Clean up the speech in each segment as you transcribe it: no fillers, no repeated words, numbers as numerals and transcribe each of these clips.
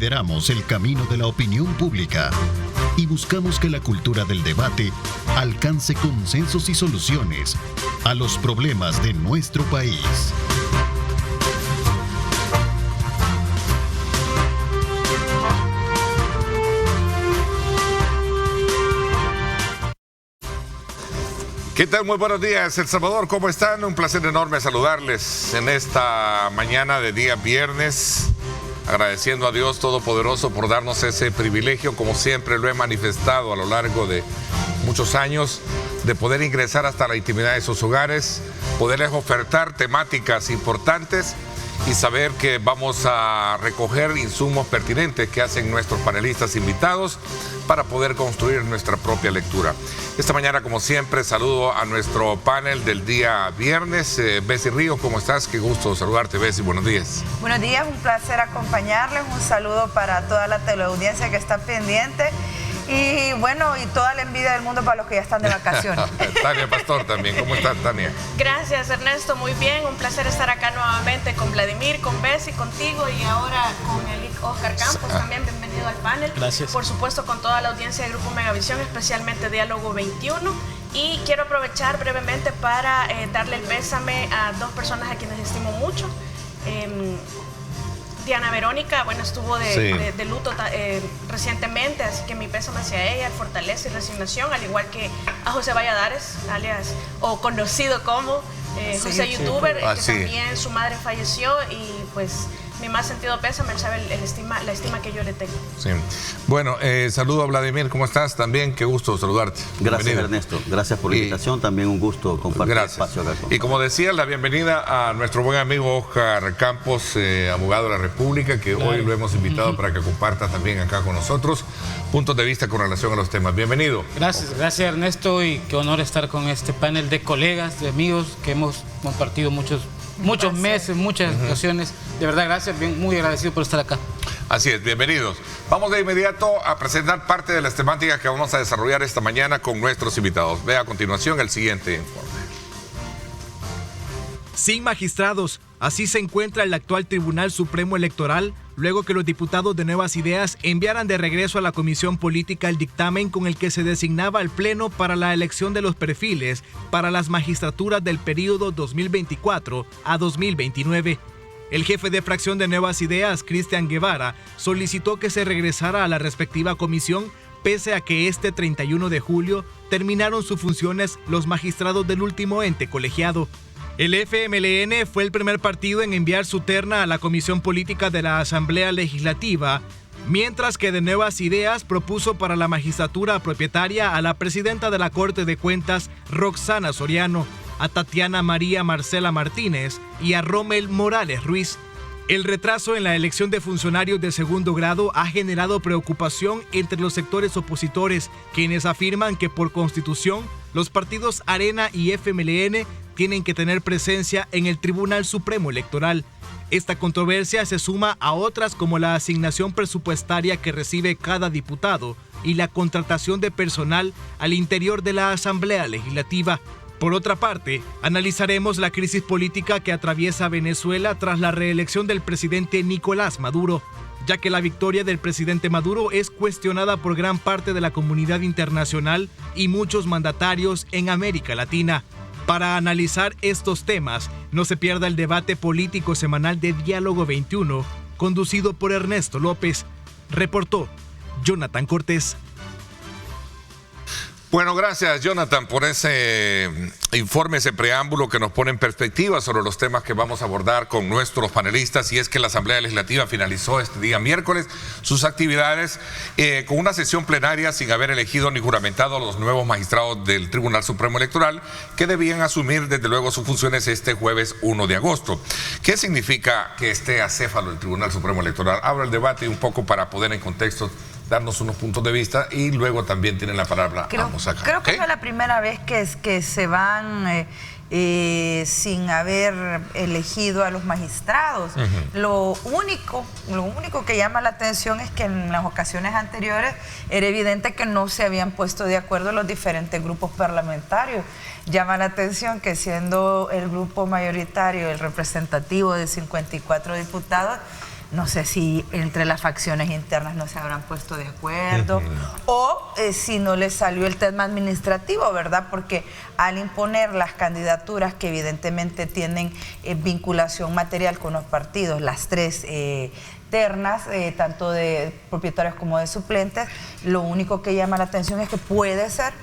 lideramos el camino de la opinión pública y buscamos que la cultura del debate alcance consensos y soluciones a los problemas de nuestro país. ¿Qué tal? Muy buenos días, El Salvador, ¿cómo están? Un placer enorme saludarles en esta mañana de día viernes, agradeciendo a Dios Todopoderoso por darnos ese privilegio, como siempre lo he manifestado a lo largo de muchos años, de poder ingresar hasta la intimidad de sus hogares, poderles ofertar temáticas importantes y saber que vamos a recoger insumos pertinentes que hacen nuestros panelistas invitados para poder construir nuestra propia lectura. Esta mañana, como siempre, saludo a nuestro panel del día viernes. Bessie Ríos, ¿cómo estás? Qué gusto saludarte, Bessie. Buenos días. Buenos días, un placer acompañarles. Un saludo para toda la teleaudiencia que está pendiente. Y bueno, y toda la envidia del mundo para los que ya están de vacaciones. Tania Pastor también. ¿Cómo estás, Tania? Gracias, Ernesto. Muy bien. Un placer estar acá nuevamente con Vladimir, con Bessie, contigo y ahora con el Oscar Campos también. Bienvenido al panel. Gracias. Por supuesto, con toda la audiencia del Grupo Megavisión, especialmente Diálogo 21. Y quiero aprovechar brevemente para darle el pésame a dos personas a quienes estimo mucho. Diana Verónica, bueno, estuvo de luto recientemente, así que mi pésame hacia ella, fortaleza y resignación, al igual que a José Valladares, alias o conocido como José Youtuber, que también su madre falleció y pues mi más sentido pésame, él sabe la estima que yo le tengo. Sí. Bueno, saludo a Vladimir, ¿cómo estás? También, qué gusto saludarte. Gracias, bienvenido. Ernesto, gracias por la invitación, también un gusto compartir el espacio acá. Y como decía, la bienvenida a nuestro buen amigo Oscar Campos, abogado de la República, que hoy lo hemos invitado para que comparta también acá con nosotros puntos de vista con relación a los temas. Bienvenido. Gracias Ernesto, y qué honor estar con este panel de colegas, de amigos que hemos compartido muchos meses, muchas ocasiones. De verdad, gracias, muy agradecido por estar acá. Así es, bienvenidos. Vamos de inmediato a presentar parte de las temáticas que vamos a desarrollar esta mañana con nuestros invitados. Vea a continuación el siguiente informe. Sin magistrados, así se encuentra el actual Tribunal Supremo Electoral, luego que los diputados de Nuevas Ideas enviaran de regreso a la Comisión Política el dictamen con el que se designaba el Pleno para la elección de los perfiles para las magistraturas del período 2024 a 2029. El jefe de fracción de Nuevas Ideas, Cristian Guevara, solicitó que se regresara a la respectiva comisión, pese a que este 31 de julio terminaron sus funciones los magistrados del último ente colegiado. El FMLN fue el primer partido en enviar su terna a la Comisión Política de la Asamblea Legislativa, mientras que de Nuevas Ideas propuso para la magistratura propietaria a la presidenta de la Corte de Cuentas, Roxana Soriano, a Tatiana María Marcela Martínez y a Rommel Morales Ruiz. El retraso en la elección de funcionarios de segundo grado ha generado preocupación entre los sectores opositores, quienes afirman que por constitución los partidos Arena y FMLN tienen que tener presencia en el Tribunal Supremo Electoral. Esta controversia se suma a otras como la asignación presupuestaria que recibe cada diputado y la contratación de personal al interior de la Asamblea Legislativa. Por otra parte, analizaremos la crisis política que atraviesa Venezuela tras la reelección del presidente Nicolás Maduro, ya que la victoria del presidente Maduro es cuestionada por gran parte de la comunidad internacional y muchos mandatarios en América Latina. Para analizar estos temas, no se pierda el debate político semanal de Diálogo 21, conducido por Ernesto López. Reportó Jonathan Cortés. Bueno, gracias Jonathan por ese informe, ese preámbulo que nos pone en perspectiva sobre los temas que vamos a abordar con nuestros panelistas. Y es que la Asamblea Legislativa finalizó este día miércoles sus actividades con una sesión plenaria sin haber elegido ni juramentado a los nuevos magistrados del Tribunal Supremo Electoral, que debían asumir desde luego sus funciones este jueves 1 de agosto. ¿Qué significa que esté acéfalo el Tribunal Supremo Electoral? Abro el debate un poco para poder en contexto darnos unos puntos de vista y luego también tienen la palabra ambos acá. Creo que no es la primera vez que se van sin haber elegido a los magistrados. Lo único que llama la atención es que en las ocasiones anteriores era evidente que no se habían puesto de acuerdo los diferentes grupos parlamentarios. Llama la atención que siendo el grupo mayoritario, el representativo de 54 diputados, No sé si entre las facciones internas no se habrán puesto de acuerdo o si no les salió el tema administrativo, ¿verdad? Porque al imponer las candidaturas que evidentemente tienen vinculación material con los partidos, las tres ternas, tanto de propietarios como de suplentes, lo único que llama la atención es que puede ser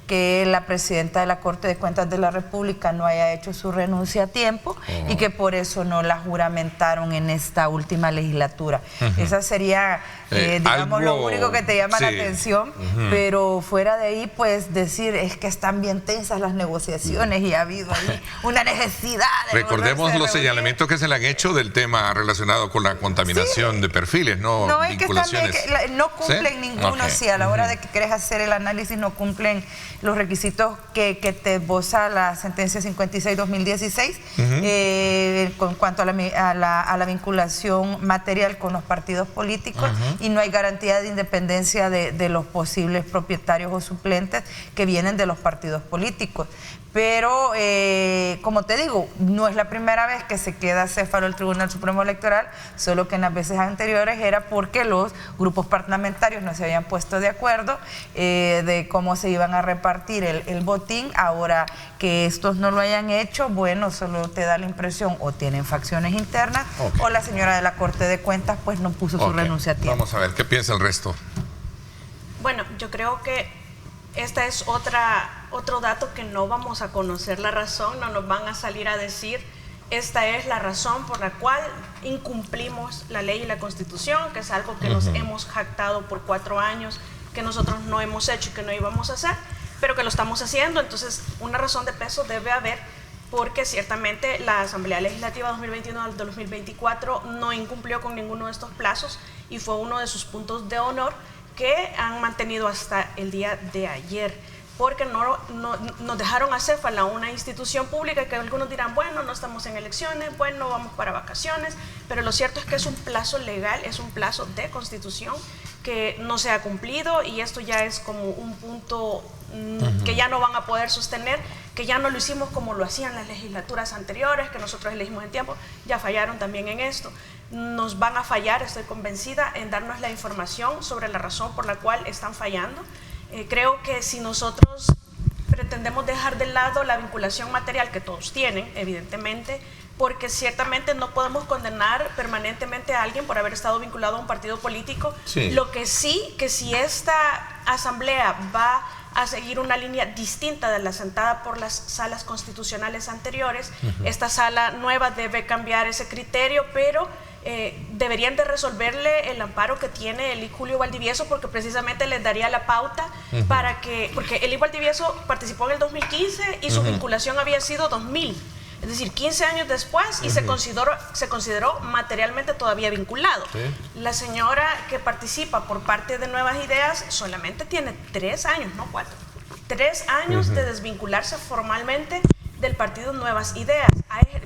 que la presidenta de la Corte de Cuentas de la República no haya hecho su renuncia a tiempo y que por eso no la juramentaron en esta última legislatura. Esa sería, digamos, lo único que te llama la atención, pero fuera de ahí, pues decir, es que están bien tensas las negociaciones y ha habido ahí una necesidad de recordemos los señalamientos que se le han hecho del tema relacionado con la contaminación de perfiles, ¿no? No, es que también no cumplen ninguno, si a la hora de que querés hacer el análisis no cumplen los requisitos que te esboza la sentencia 56-2016 con cuanto a la vinculación material con los partidos políticos y no hay garantía de independencia de los posibles propietarios o suplentes que vienen de los partidos políticos. Pero, como te digo, no es la primera vez que se queda céfalo el Tribunal Supremo Electoral, solo que en las veces anteriores era porque los grupos parlamentarios no se habían puesto de acuerdo de cómo se iban a repartir el botín. Ahora que estos no lo hayan hecho, bueno, solo te da la impresión o tienen facciones internas o la señora de la Corte de Cuentas pues no puso su renuncia a tiempo. Vamos a ver, ¿qué piensa el resto? Bueno, yo creo que esta es otro dato que no vamos a conocer la razón, no nos van a salir a decir esta es la razón por la cual incumplimos la ley y la Constitución, que es algo que nos hemos jactado por 4 años, que nosotros no hemos hecho y que no íbamos a hacer, pero que lo estamos haciendo. Entonces una razón de peso debe haber, porque ciertamente la Asamblea Legislativa 2021 al 2024 no incumplió con ninguno de estos plazos y fue uno de sus puntos de honor que han mantenido hasta el día de ayer, porque no nos dejaron a Céfala, una institución pública que algunos dirán, bueno, no estamos en elecciones, bueno, vamos para vacaciones, pero lo cierto es que es un plazo legal, es un plazo de Constitución que no se ha cumplido y esto ya es como un punto que ya no van a poder sostener, que ya no lo hicimos como lo hacían las legislaturas anteriores, que nosotros elegimos en tiempo, ya fallaron también en esto. Nos van a fallar, estoy convencida, en darnos la información sobre la razón por la cual están fallando. Creo que si nosotros pretendemos dejar de lado la vinculación material que todos tienen, evidentemente, porque ciertamente no podemos condenar permanentemente a alguien por haber estado vinculado a un partido político. Lo que sí, que si esta asamblea va a seguir una línea distinta de la sentada por las salas constitucionales anteriores, esta sala nueva debe cambiar ese criterio, pero deberían de resolverle el amparo que tiene Eli Julio Valdivieso, porque precisamente les daría la pauta para que, porque Eli Valdivieso participó en el 2015 y su vinculación había sido 2000, es decir, 15 años después, y se consideró materialmente todavía vinculado. La señora que participa por parte de Nuevas Ideas solamente tiene 3 años, no 4, 3 años de desvincularse formalmente del partido Nuevas Ideas.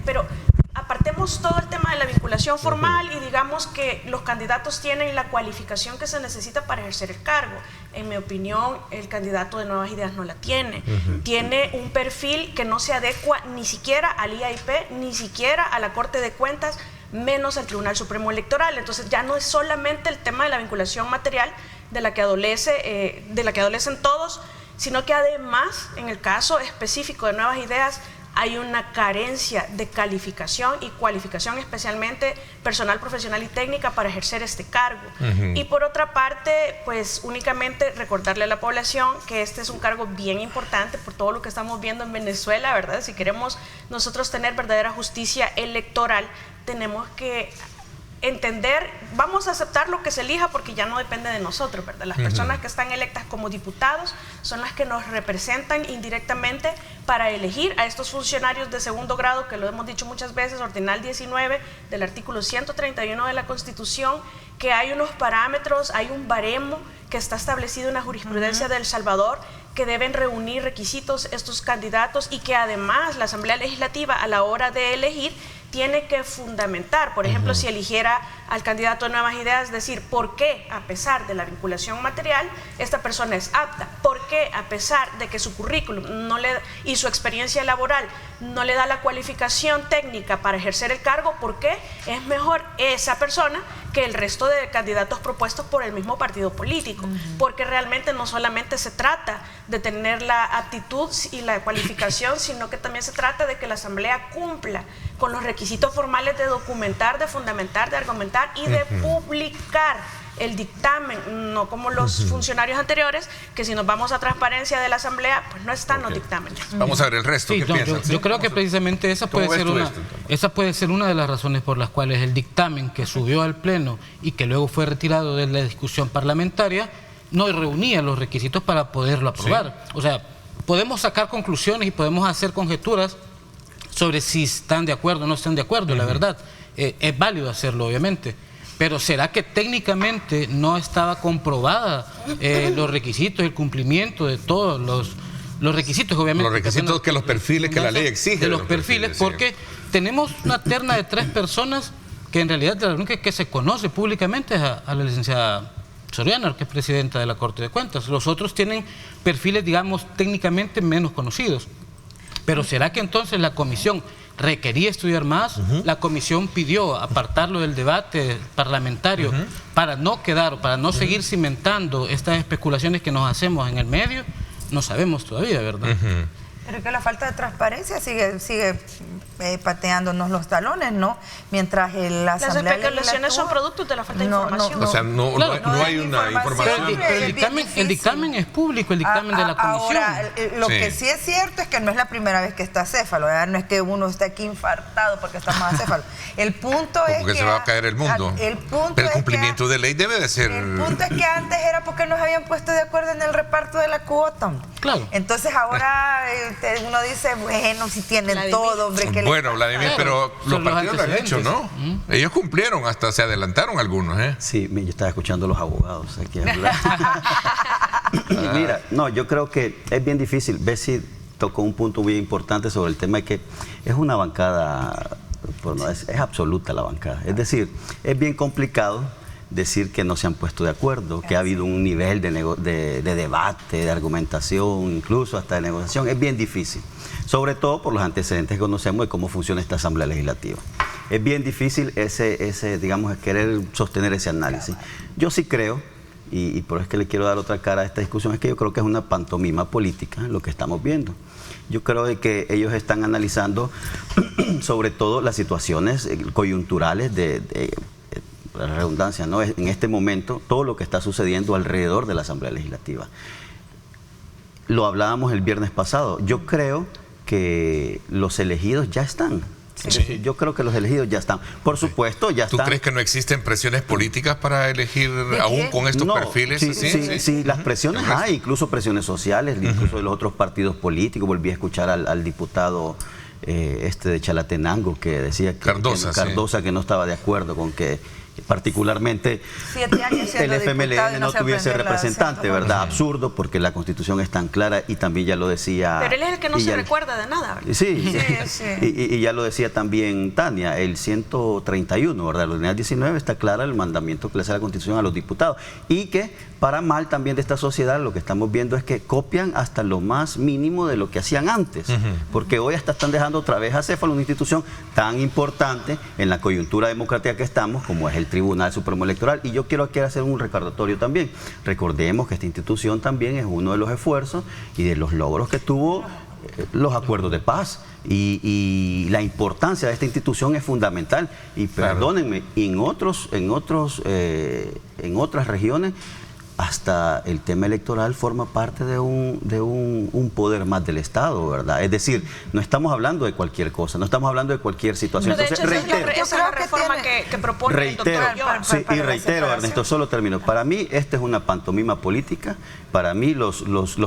Pero apartemos todo el tema de la vinculación formal y digamos que los candidatos tienen la cualificación que se necesita para ejercer el cargo. En mi opinión, el candidato de Nuevas Ideas no la tiene. Tiene un perfil que no se adecua ni siquiera al IAIP, ni siquiera a la Corte de Cuentas, menos al Tribunal Supremo Electoral. Entonces ya no es solamente el tema de la vinculación material de la que adolecen todos, sino que además, en el caso específico de Nuevas Ideas, hay una carencia de calificación y cualificación, especialmente personal, profesional y técnica, para ejercer este cargo. Y por otra parte, pues únicamente recordarle a la población que este es un cargo bien importante por todo lo que estamos viendo en Venezuela, ¿verdad? Si queremos nosotros tener verdadera justicia electoral, tenemos que entender, vamos a aceptar lo que se elija porque ya no depende de nosotros, ¿verdad? Las personas que están electas como diputados son las que nos representan indirectamente para elegir a estos funcionarios de segundo grado, que lo hemos dicho muchas veces, ordinal 19 del artículo 131 de la Constitución, que hay unos parámetros, hay un baremo que está establecido en la jurisprudencia de El Salvador, que deben reunir requisitos estos candidatos y que además la Asamblea Legislativa a la hora de elegir tiene que fundamentar. Por ejemplo, si eligiera al candidato de Nuevas Ideas, decir por qué, a pesar de la vinculación material, esta persona es apta, por qué, a pesar de que su currículum y su experiencia laboral no le da la cualificación técnica para ejercer el cargo, por qué es mejor esa persona que el resto de candidatos propuestos por el mismo partido político, porque realmente no solamente se trata de tener la aptitud y la cualificación, sino que también se trata de que la Asamblea cumpla con los requisitos formales de documentar, de fundamentar, de argumentar y de publicar el dictamen, no como los funcionarios anteriores, que si nos vamos a transparencia de la Asamblea, pues no están los dictámenes. Vamos a ver el resto. Sí, ¿Qué piensan? Yo creo que precisamente esa puede ser una de las razones por las cuales el dictamen que subió al Pleno y que luego fue retirado de la discusión parlamentaria no reunía los requisitos para poderlo aprobar. O sea, podemos sacar conclusiones y podemos hacer conjeturas sobre si están de acuerdo o no están de acuerdo, la verdad. Es válido hacerlo, obviamente. Pero ¿será que técnicamente no estaba comprobada los requisitos, el cumplimiento de todos los requisitos, obviamente? Los requisitos que los perfiles que la ley exige. De los perfiles, porque tenemos una terna de 3 personas que en realidad la única que se conoce públicamente es a la licenciada Soriano, que es presidenta de la Corte de Cuentas. Los otros tienen perfiles, digamos, técnicamente menos conocidos. Pero ¿será que entonces la comisión requería estudiar más? La comisión pidió apartarlo del debate parlamentario para no quedar o para no seguir cimentando estas especulaciones que nos hacemos en el medio. No sabemos todavía, ¿verdad? Pero que la falta de transparencia sigue pateándonos los talones, ¿no? Mientras la Asamblea Las especulaciones son productos de la falta de información. O sea, no hay una información. Pero el dictamen es público, el dictamen de la comisión. Ahora, lo que sí es cierto es que no es la primera vez que está acéfalo, ¿verdad? No es que uno esté aquí infartado porque estamos acéfalo. El punto es que... se va a caer el mundo. Pero el cumplimiento de ley debe de ser... El punto es que antes era porque nos habían puesto de acuerdo en el reparto de la cuota. Claro. Entonces ahora uno dice, bueno, si tienen todo, hombre, que bueno, Vladimir, pero los partidos lo han hecho, ¿no? Ellos cumplieron, hasta se adelantaron algunos, ¿eh? Sí, yo estaba escuchando a los abogados aquí hablar. Mira, no, yo creo que es bien difícil. Bessie tocó un punto muy importante sobre el tema de que es una bancada, es absoluta la bancada. Es decir, es bien complicado decir que no se han puesto de acuerdo, que ha habido un nivel de debate, de argumentación, incluso hasta de negociación. Es bien difícil, sobre todo por los antecedentes que conocemos de cómo funciona esta Asamblea Legislativa. Es bien difícil digamos, querer sostener ese análisis. Yo sí creo, y por eso es que le quiero dar otra cara a esta discusión, es que yo creo que es una pantomima política lo que estamos viendo. Yo creo de que ellos están analizando sobre todo las situaciones coyunturales la redundancia, ¿no? En este momento, todo lo que está sucediendo alrededor de la Asamblea Legislativa. Lo hablábamos el viernes pasado. Yo creo que los elegidos ya están. Sí. Yo creo que los elegidos ya están. Por supuesto, ya están. ¿Tú crees que no existen presiones políticas para elegir aún con estos perfiles? Sí, las presiones hay, incluso presiones sociales, incluso de los otros partidos políticos. Volví a escuchar al diputado de Chalatenango que decía Cardosa, que no estaba de acuerdo con que particularmente el FMLN no tuviese representante, ¿verdad? Absurdo, porque la Constitución es tan clara y también ya lo decía... Pero él es el que no se recuerda de nada, ¿verdad? Sí. Y ya lo decía también Tania, el 131, ¿verdad? La unidad 19 está clara el mandamiento que le hace la Constitución a los diputados y que para mal también de esta sociedad lo que estamos viendo es que copian hasta lo más mínimo de lo que hacían antes, porque hoy hasta están dejando otra vez a acéfalo una institución tan importante en la coyuntura democrática que estamos como es el Tribunal Supremo Electoral. Y yo quiero aquí hacer un recordatorio también. Recordemos que esta institución también es uno de los esfuerzos y de los logros que tuvo los acuerdos de paz. Y la importancia de esta institución es fundamental. Y perdónenme, en otras regiones hasta el tema electoral forma parte de un poder más del Estado, ¿verdad? Es decir, no estamos hablando de cualquier cosa, no estamos hablando de cualquier situación. No, de hecho, esa es la reforma que propone el doctor Ayora. Y reitero, Ernesto, solo termino. Para mí, esta es una pantomima política. Para mí, los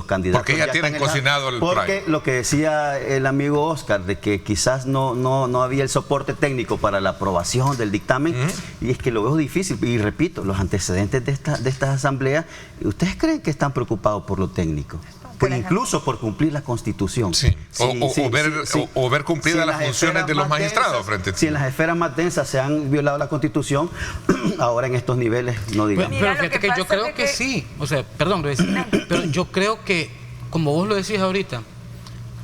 candidatos... Porque ya tienen cocinado el Porque lo que decía el amigo Oscar, de que quizás no había el soporte técnico para la aprobación del dictamen, y es que lo veo difícil. Y repito, los antecedentes de esta asamblea, ¿ustedes creen que están preocupados por lo técnico? incluso por cumplir la Constitución. Sí. O ver cumplidas las funciones de los magistrados. Si en las esferas más densas se han violado la Constitución, ahora en estos niveles no digamos. Pero fíjate que yo creo que sí, o sea, perdón, Luis, pero yo creo que, como vos lo decís ahorita,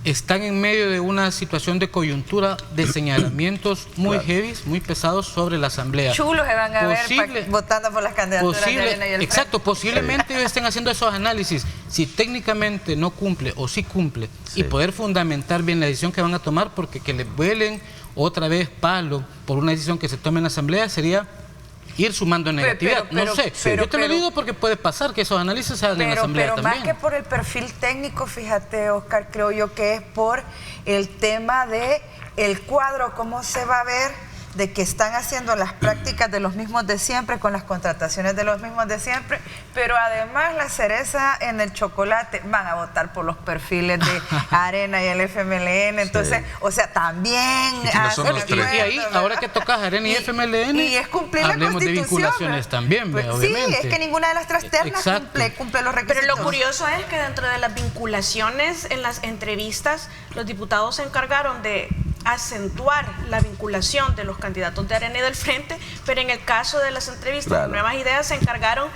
están en medio de una situación de coyuntura de señalamientos muy heavies, muy pesados sobre la Asamblea. Chulos se van a ver votando por las candidaturas de Arena y el Exacto, posiblemente ellos estén haciendo esos análisis, si técnicamente no cumple o si cumple, y poder fundamentar bien la decisión que van a tomar, porque que les vuelen otra vez palo por una decisión que se tome en la Asamblea sería ir sumando negatividad. No sé, yo te lo digo porque puede pasar que esos análisis se hagan en la Asamblea también. Pero más que por el perfil técnico, fíjate, Oscar, creo yo que es por el tema de el cuadro, cómo se va a ver, de que están haciendo las prácticas de los mismos de siempre, con las contrataciones de los mismos de siempre, pero además la cereza en el chocolate, van a votar por los perfiles de Arena y el FMLN, entonces, o sea, también... Y ahí, ahora que tocas Arena y FMLN, y es cumplir la hablemos de vinculaciones ¿verdad? También, pues, obviamente. Sí, es que ninguna de las tres ternas cumple los requisitos. Pero lo curioso es que dentro de las vinculaciones en las entrevistas, los diputados se encargaron de acentuar la vinculación de los candidatos de Arena y del Frente, pero en el caso de las entrevistas de Nuevas Ideas se encargaron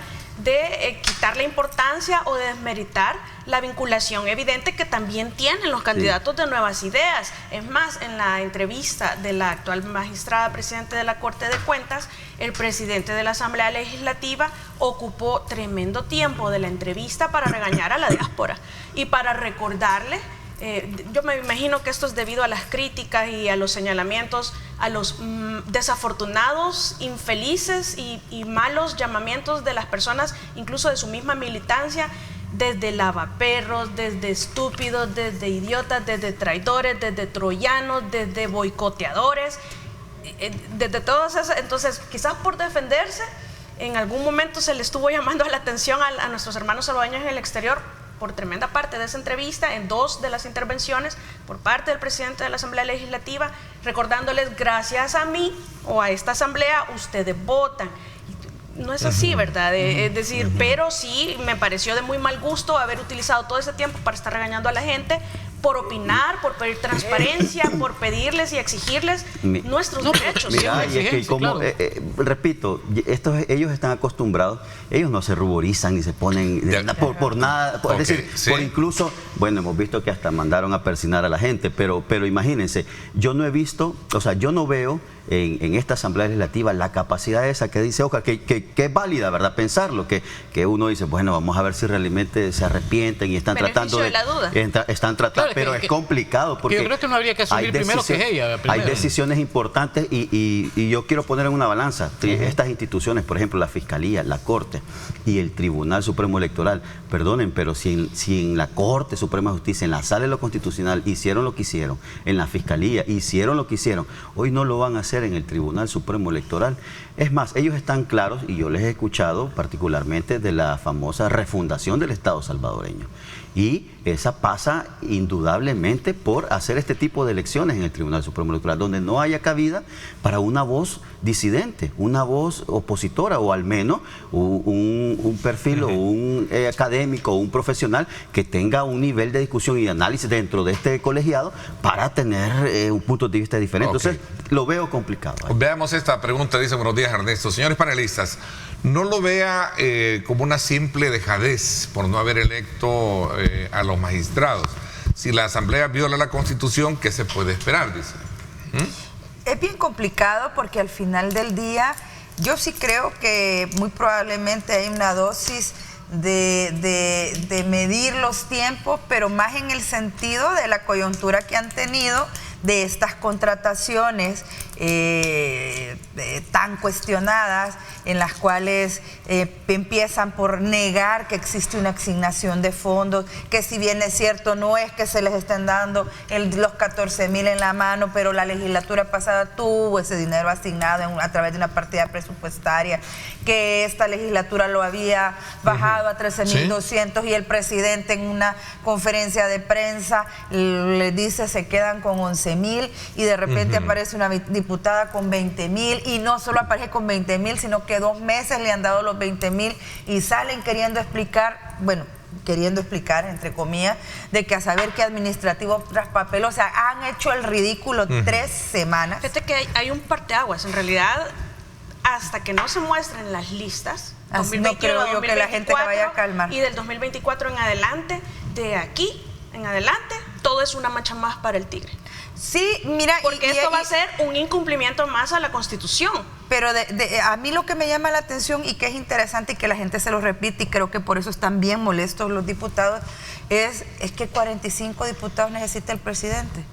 de quitarle importancia o de desmeritar la vinculación evidente que también tienen los candidatos de Nuevas Ideas. Es más, en la entrevista de la actual magistrada presidente de la Corte de Cuentas, el presidente de la Asamblea Legislativa ocupó tremendo tiempo de la entrevista para regañar a la diáspora y para recordarle. Yo me imagino que esto es debido a las críticas y a los señalamientos, a los desafortunados, infelices y malos llamamientos de las personas, incluso de su misma militancia, desde lavaperros, desde estúpidos, desde idiotas, desde traidores, desde troyanos, desde boicoteadores, desde todas esas. Entonces, quizás por defenderse, en algún momento se le estuvo llamando la atención a nuestros hermanos salvadoreños en el exterior, por tremenda parte de esa entrevista, en 2 de las intervenciones por parte del presidente de la Asamblea Legislativa, recordándoles, gracias a mí o a esta Asamblea, ustedes votan. No es así, ¿verdad? Es decir, pero sí me pareció de muy mal gusto haber utilizado todo ese tiempo para estar regañando a la gente por opinar, por pedir transparencia, por pedirles y exigirles nuestros derechos. Mira, y es que como, repito, ellos están acostumbrados, ellos no se ruborizan ni se ponen por nada, es decir, por incluso, bueno, hemos visto que hasta mandaron a persignar a la gente, pero imagínense, yo no he visto, o sea, yo no veo en esta Asamblea Legislativa la capacidad esa que dice Oscar, que es válida, ¿verdad? Pensarlo, que uno dice, bueno, vamos a ver si realmente se arrepienten y están tratando de... Están tratando, pero es complicado porque yo creo que no habría que asumir primero que es ella. Hay decisiones importantes y yo quiero poner en una balanza estas instituciones, por ejemplo, la Fiscalía, la Corte y el Tribunal Supremo Electoral. Perdonen, pero si en la Corte Suprema de Justicia, en la Sala de lo Constitucional, hicieron lo que hicieron, en la Fiscalía hicieron lo que hicieron, hoy no lo van a hacer en el Tribunal Supremo Electoral. Es más, ellos están claros, y yo les he escuchado particularmente de la famosa refundación del Estado salvadoreño. Y esa pasa indudablemente por hacer este tipo de elecciones en el Tribunal Supremo Electoral, donde no haya cabida para una voz disidente, una voz opositora, o al menos un perfil o un académico o un profesional que tenga un nivel de discusión y análisis dentro de este colegiado para tener un punto de vista diferente. Entonces, lo veo complicado. Veamos esta pregunta, dice: buenos días, Ernesto. Señores panelistas, no lo vea como una simple dejadez por no haber electo a los magistrados. Si la Asamblea viola la Constitución, ¿qué se puede esperar? Dice. Es bien complicado porque al final del día yo sí creo que muy probablemente hay una dosis de medir los tiempos, pero más en el sentido de la coyuntura que han tenido de estas contrataciones tan cuestionadas, en las cuales empiezan por negar que existe una asignación de fondos, que si bien es cierto, no es que se les estén dando los 14,000 en la mano, pero la legislatura pasada tuvo ese dinero asignado a través de una partida presupuestaria, que esta legislatura lo había bajado a 13,200 y el presidente en una conferencia de prensa le dice se quedan con 11,000 y de repente aparece una diputada con 20,000 y no solo aparece con 20,000, sino que 2 meses le han dado los 20,000 y salen queriendo explicar, bueno, queriendo explicar, entre comillas, de que a saber que administrativo tras papel, o sea, han hecho el ridículo 3 semanas. Fíjate que hay un parteaguas, en realidad, hasta que no se muestren las listas, Así no creo yo que la gente se vaya a calmar. Y del 2024 en adelante, de aquí en adelante, todo es una mancha más para el tigre. Sí, mira, porque esto va a ser un incumplimiento más a la Constitución. Pero a mí lo que me llama la atención y que es interesante y que la gente se lo repite, y creo que por eso están bien molestos los diputados, es que 45 diputados necesita el presidente.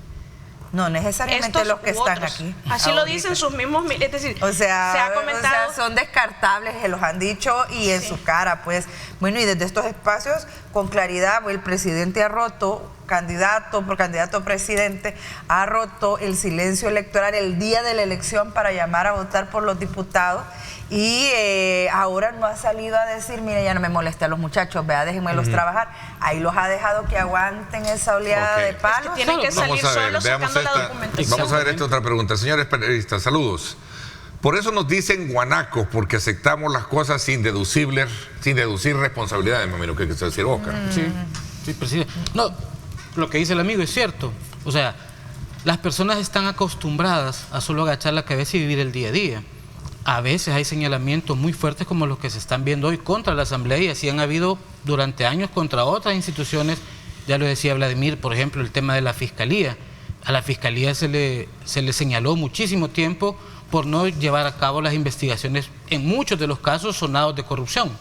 No necesariamente los que están aquí. Así lo dicen sus mismos, es decir, o sea, se ha comentado. O sea, son descartables, se los han dicho y en su cara, pues. Bueno, y desde estos espacios, con claridad, el presidente ha roto, candidato a presidente, ha roto el silencio electoral el día de la elección para llamar a votar por los diputados. Y ahora no ha salido a decir, mire, ya no me moleste a los muchachos, vea, déjenmelos trabajar. Ahí los ha dejado que aguanten esa oleada de palos. Es que tienen que salir solos sacando la documentación. Vamos a ver esta otra pregunta. Señores periodistas, saludos. Por eso nos dicen guanacos, porque aceptamos las cosas sin deducir responsabilidades, me imagino que quiso decir Oscar. Sí, presidente. No, lo que dice el amigo es cierto. O sea, las personas están acostumbradas a solo agachar la cabeza y vivir el día a día. A veces hay señalamientos muy fuertes como los que se están viendo hoy contra la Asamblea, y así han habido durante años contra otras instituciones. Ya lo decía Vladimir, por ejemplo, el tema de la Fiscalía. A la Fiscalía se le señaló muchísimo tiempo por no llevar a cabo las investigaciones en muchos de los casos sonados de corrupción.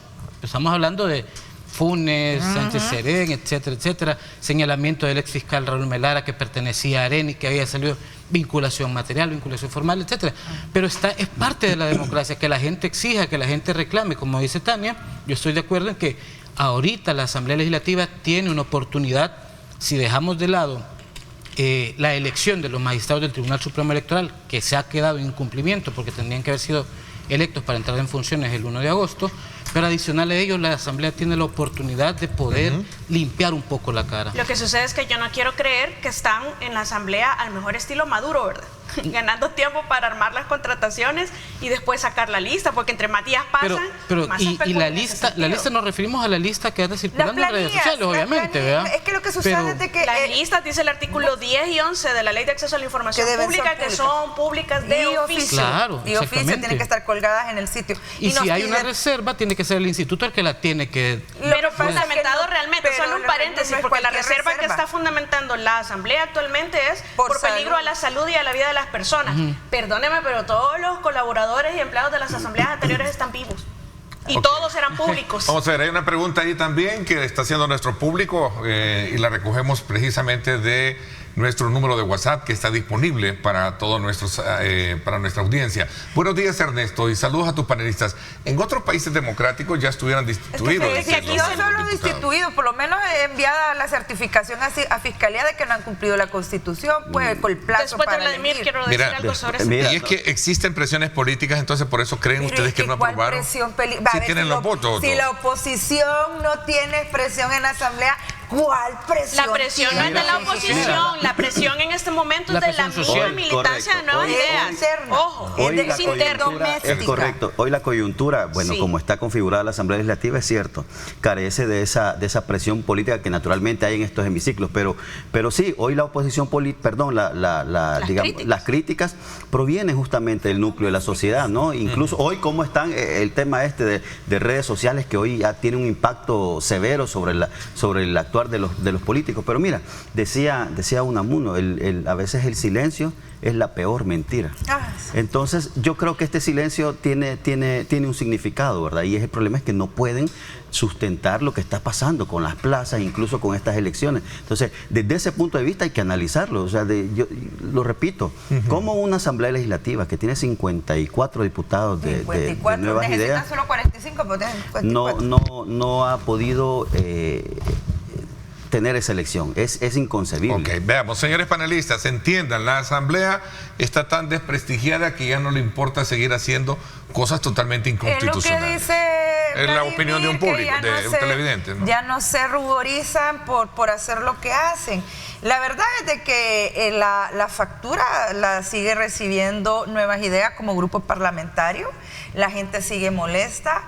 Estamos hablando de Funes, Sánchez Serén, etcétera, etcétera. Señalamiento del ex fiscal Raúl Melara, que pertenecía a Areni, que había salido vinculación material, vinculación formal, etcétera. Pero es parte de la democracia, que la gente exija, que la gente reclame. Como dice Tania, yo estoy de acuerdo en que ahorita la Asamblea Legislativa tiene una oportunidad, si dejamos de lado la elección de los magistrados del Tribunal Supremo Electoral, que se ha quedado en incumplimiento porque tendrían que haber sido electos para entrar en funciones el 1 de agosto, pero adicional a ello, la Asamblea tiene la oportunidad de poder limpiar un poco la cara. Lo que sucede es que yo no quiero creer que están en la Asamblea al mejor estilo Maduro, ¿verdad? Ganando tiempo para armar las contrataciones y después sacar la lista, porque entre más días pasan, más y la lista nos referimos a la lista que anda circulando en redes sociales, obviamente, ¿verdad? Es que lo que sucede es de que las listas, dice el artículo 10 y 11 de la Ley de Acceso a la Información Pública, que son públicas de oficio. Claro, y oficio tienen que estar colgadas en el sitio. Y si hay una reserva, tiene que ser el instituto el que la tiene que... Pero fundamentado realmente, solo un paréntesis, porque la reserva que está fundamentando la Asamblea actualmente es por peligro a la salud y a la vida de las personas. Perdóneme, pero todos los colaboradores y empleados de las asambleas anteriores están vivos. Y todos eran públicos. Vamos a ver, hay una pregunta ahí también que está haciendo nuestro público y la recogemos precisamente de nuestro número de WhatsApp que está disponible para todos para nuestra audiencia. Buenos días, Ernesto, y saludos a tus panelistas. En otros países democráticos ya estuvieran destituidos. Es que aquí no solo destituidos, por lo menos enviada la certificación a Fiscalía de que no han cumplido la Constitución, pues con el plazo. Después de Vladimir, quiero decir algo sobre eso. Y es que existen presiones políticas, entonces por eso creen ustedes que no aprobaron. Si tienen los votos. Si la oposición no tiene expresión en la Asamblea, ¿cuál presión? La presión no es de la oposición, la presión en este momento es de la misma militancia de Nuevas Ideas. Ojo, es interna. Es correcto. Hoy la coyuntura, bueno, como está configurada la Asamblea Legislativa, es cierto, carece de esa presión política que naturalmente hay en estos hemiciclos, pero sí, hoy la oposición las críticas provienen justamente del núcleo de la sociedad, ¿no? Incluso hoy cómo están el tema de redes sociales, que hoy ya tiene un impacto severo sobre el actual de los políticos. Pero mira, decía Unamuno, a veces el silencio es la peor mentira. Entonces yo creo que este silencio tiene un significado, ¿verdad? Y el problema es que no pueden sustentar lo que está pasando con las plazas, incluso con estas elecciones. Entonces, desde ese punto de vista hay que analizarlo. O sea, yo lo repito, como una Asamblea Legislativa que tiene 54 diputados de Nuevas Ideas, solo 45, no ha podido tener esa elección. Es inconcebible. Ok, veamos, señores panelistas, entiendan, la Asamblea está tan desprestigiada que ya no le importa seguir haciendo cosas totalmente inconstitucionales. Es lo que dice es la opinión de un público, de un televidente, ¿no? Ya no se ruborizan por hacer lo que hacen. La verdad es de que la factura la sigue recibiendo Nuevas Ideas como grupo parlamentario. La gente sigue molesta.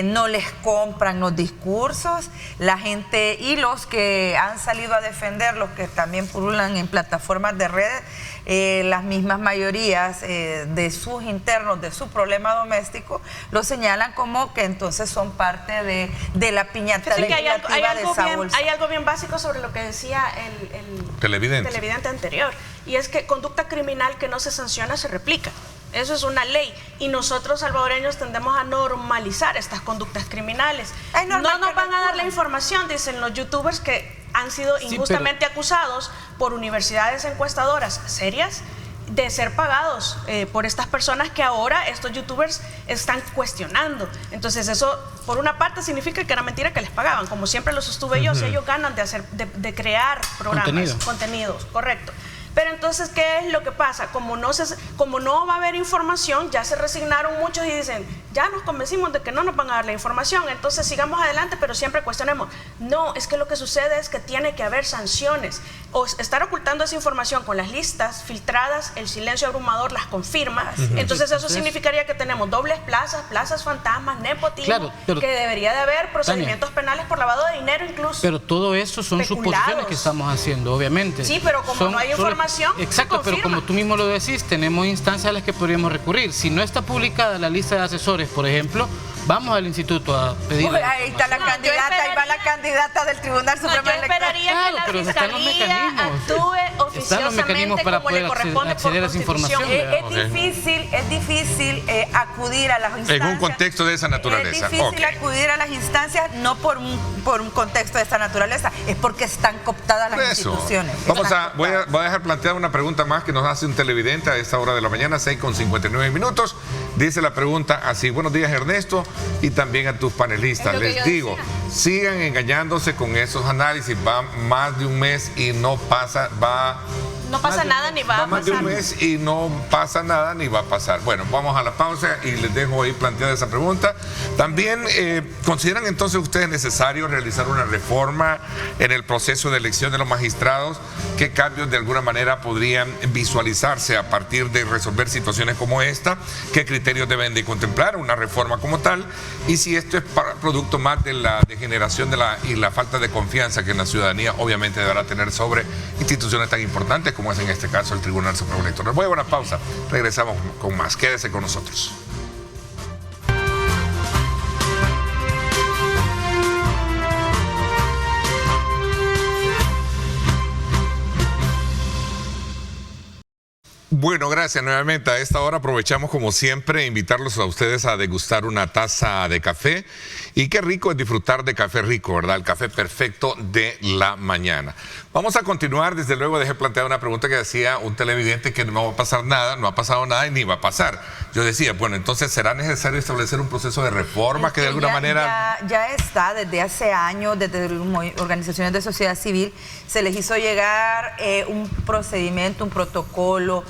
No les compran los discursos, la gente y los que han salido a defender, los que también pululan en plataformas de redes, las mismas mayorías de sus internos, de su problema doméstico, lo señalan como que entonces son parte de la piñata legislativa de esa bolsa. Hay algo bien básico sobre lo que decía el televidente anterior, y es que conducta criminal que no se sanciona se replica. Eso es una ley y nosotros salvadoreños tendemos a normalizar estas conductas criminales. No nos van a dar la información, dicen los youtubers que han sido injustamente acusados por universidades encuestadoras serias de ser pagados por estas personas que ahora estos youtubers están cuestionando. Entonces eso por una parte significa que era mentira que les pagaban, como siempre lo sostuve yo, si ellos ganan de crear programas, contenidos, correcto. Pero entonces, ¿qué es lo que pasa? Como no va a haber información, ya se resignaron muchos y dicen, ya nos convencimos de que no nos van a dar la información, entonces sigamos adelante, pero siempre cuestionemos. No, es que lo que sucede es que tiene que haber sanciones. O estar ocultando esa información con las listas filtradas, el silencio abrumador las confirma. Entonces eso significaría que tenemos dobles plazas fantasmas, nepotismo, que debería de haber procedimientos penales por lavado de dinero incluso. Pero todo eso son suposiciones que estamos haciendo, obviamente. Sí, pero como no hay información. Exacto, pero como tú mismo lo decís, tenemos instancias a las que podríamos recurrir. Si no está publicada la lista de asesores, por ejemplo, vamos al instituto a pedir. Ahí está la candidata, ahí va la candidata del Tribunal Supremo Electoral. Yo esperaría que la Fiscalía actúe oficiosamente para como le corresponde acceder a esa información. Es difícil acudir a las instancias. En un contexto de esa naturaleza. Es difícil acudir a las instancias, no por un contexto de esta naturaleza, es porque están cooptadas las instituciones. Voy a dejar planteada una pregunta más que nos hace un televidente a esta hora de la mañana, 6:59. Dice la pregunta así: buenos días, Ernesto, y también a tus panelistas. Les digo, sigan engañándose con esos análisis. Va más de un mes y no pasa, no pasa nada ni va a pasar. Más de un mes y no pasa nada ni va a pasar. Bueno, vamos a la pausa y les dejo ahí planteada esa pregunta. También, ¿consideran entonces ustedes necesario realizar una reforma en el proceso de elección de los magistrados? ¿Qué cambios de alguna manera podrían visualizarse a partir de resolver situaciones como esta? ¿Qué criterios deben de contemplar una reforma como tal? Y si esto es producto más de la degeneración y la falta de confianza que la ciudadanía obviamente deberá tener sobre instituciones tan importantes como es en este caso el Tribunal Supremo Electoral. Voy a una pausa, regresamos con más. Quédese con nosotros. Bueno, gracias nuevamente. A esta hora aprovechamos como siempre invitarlos a ustedes a degustar una taza de café. Y qué rico es disfrutar de café rico, ¿verdad? El café perfecto de la mañana. Vamos a continuar. Desde luego dejé planteada una pregunta que decía un televidente que no va a pasar nada, no ha pasado nada y ni va a pasar. Yo decía, bueno, entonces ¿será necesario establecer un proceso de reforma que de alguna manera... Ya está, desde hace años, desde organizaciones de sociedad civil, se les hizo llegar un procedimiento, un protocolo,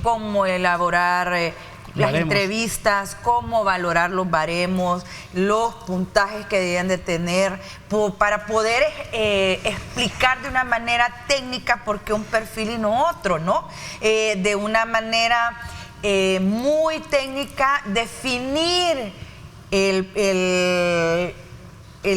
cómo elaborar las entrevistas, cómo valorar los baremos, los puntajes que deben de tener, para poder explicar de una manera técnica por qué un perfil y no otro, ¿no? De una manera muy técnica, definir el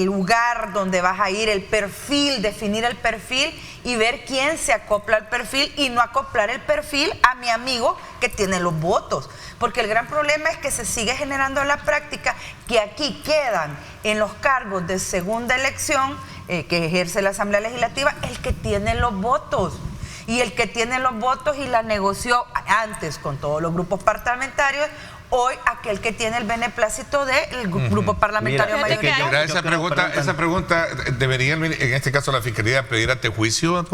lugar donde vas a ir, el perfil, definir el perfil y ver quién se acopla al perfil y no acoplar el perfil a mi amigo que tiene los votos. Porque el gran problema es que se sigue generando en la práctica que aquí quedan en los cargos de segunda elección que ejerce la Asamblea Legislativa el que tiene los votos. Y el que tiene los votos y la negoció antes con todos los grupos parlamentarios, hoy aquel que tiene el beneplácito del grupo parlamentario mayoritario. Mira, esa pregunta debería, en este caso, la Fiscalía pedir ante juicio.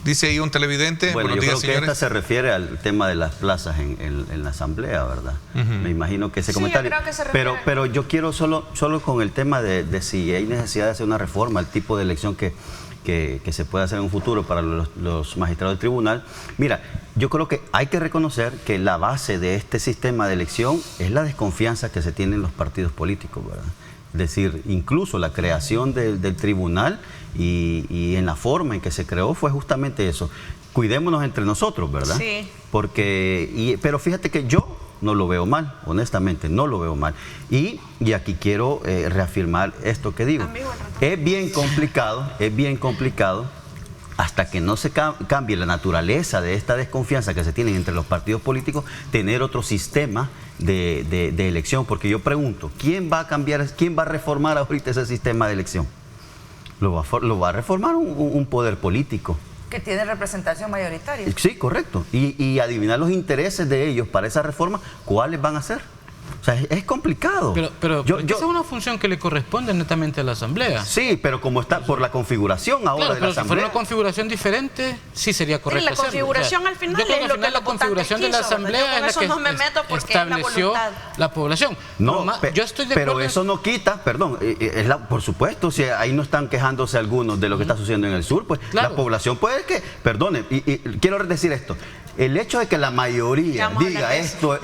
Dice ahí un televidente. Bueno, yo creo que esta se refiere al tema de las plazas en la Asamblea, ¿verdad? Me imagino que ese comentario. Yo creo que se refiere. Pero yo quiero solo con el tema de si hay necesidad de hacer una reforma, el tipo de elección que que se puede hacer en un futuro para los magistrados del tribunal. Mira, yo creo que hay que reconocer que la base de este sistema de elección es la desconfianza que se tiene en los partidos políticos, ¿verdad? Es decir, incluso la creación del tribunal y en la forma en que se creó fue justamente eso. Cuidémonos entre nosotros, ¿verdad? Sí. Pero fíjate que yo no lo veo mal, honestamente, no lo veo mal. Y aquí quiero reafirmar esto que digo. Es bien complicado, hasta que no se cambie la naturaleza de esta desconfianza que se tiene entre los partidos políticos, tener otro sistema de elección. Porque yo pregunto, ¿quién va a reformar ahorita ese sistema de elección? Lo va a reformar un poder político. Que tiene representación mayoritaria. Sí, correcto. Y adivinar los intereses de ellos para esa reforma, ¿cuáles van a ser? O sea, es complicado. Pero esa es una función que le corresponde netamente a la Asamblea. Sí, pero como está por la configuración ahora de la Asamblea. Si fuera una configuración diferente, sí sería correcto. La configuración al final es lo que la configuración de la Asamblea es la que estableció la población. No, yo estoy de acuerdo. Pero eso no quita, perdón, por supuesto, si ahí no están quejándose algunos de lo que está sucediendo en el sur, pues la población puede que, perdone, y quiero decir esto. El hecho de que la mayoría diga esto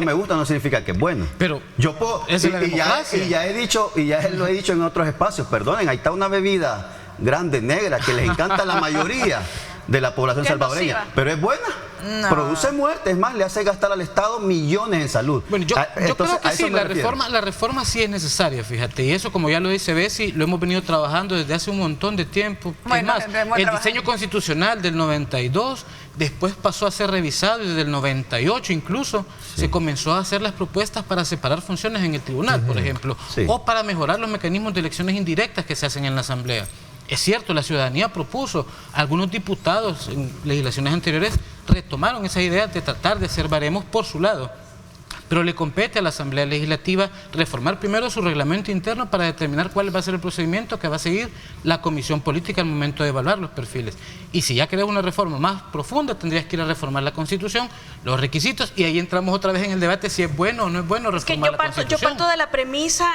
me gusta, no significa que es bueno. Pero yo puedo, y ya lo he dicho en otros espacios, perdonen, ahí está una bebida grande, negra, que les encanta a la mayoría de la población salvadoreña, pero es buena. No. Produce muerte, es más, le hace gastar al Estado millones en salud. Bueno, yo creo que sí, la reforma sí es necesaria, fíjate, y eso, como ya lo dice Bessie, lo hemos venido trabajando desde hace un montón de tiempo. Bueno, es más, el diseño constitucional del 92 después pasó a ser revisado y desde el 98 incluso se comenzó a hacer las propuestas para separar funciones en el tribunal, por ejemplo, o para mejorar los mecanismos de elecciones indirectas que se hacen en la Asamblea. Es cierto, la ciudadanía propuso, algunos diputados en legislaciones anteriores retomaron esa idea de tratar de hacer baremos por su lado, pero le compete a la Asamblea Legislativa reformar primero su reglamento interno para determinar cuál va a ser el procedimiento que va a seguir la Comisión Política al momento de evaluar los perfiles. Y si ya querés una reforma más profunda, tendrías que ir a reformar la Constitución, los requisitos, y ahí entramos otra vez en el debate si es bueno o no es bueno reformar la Constitución. Yo parto de la premisa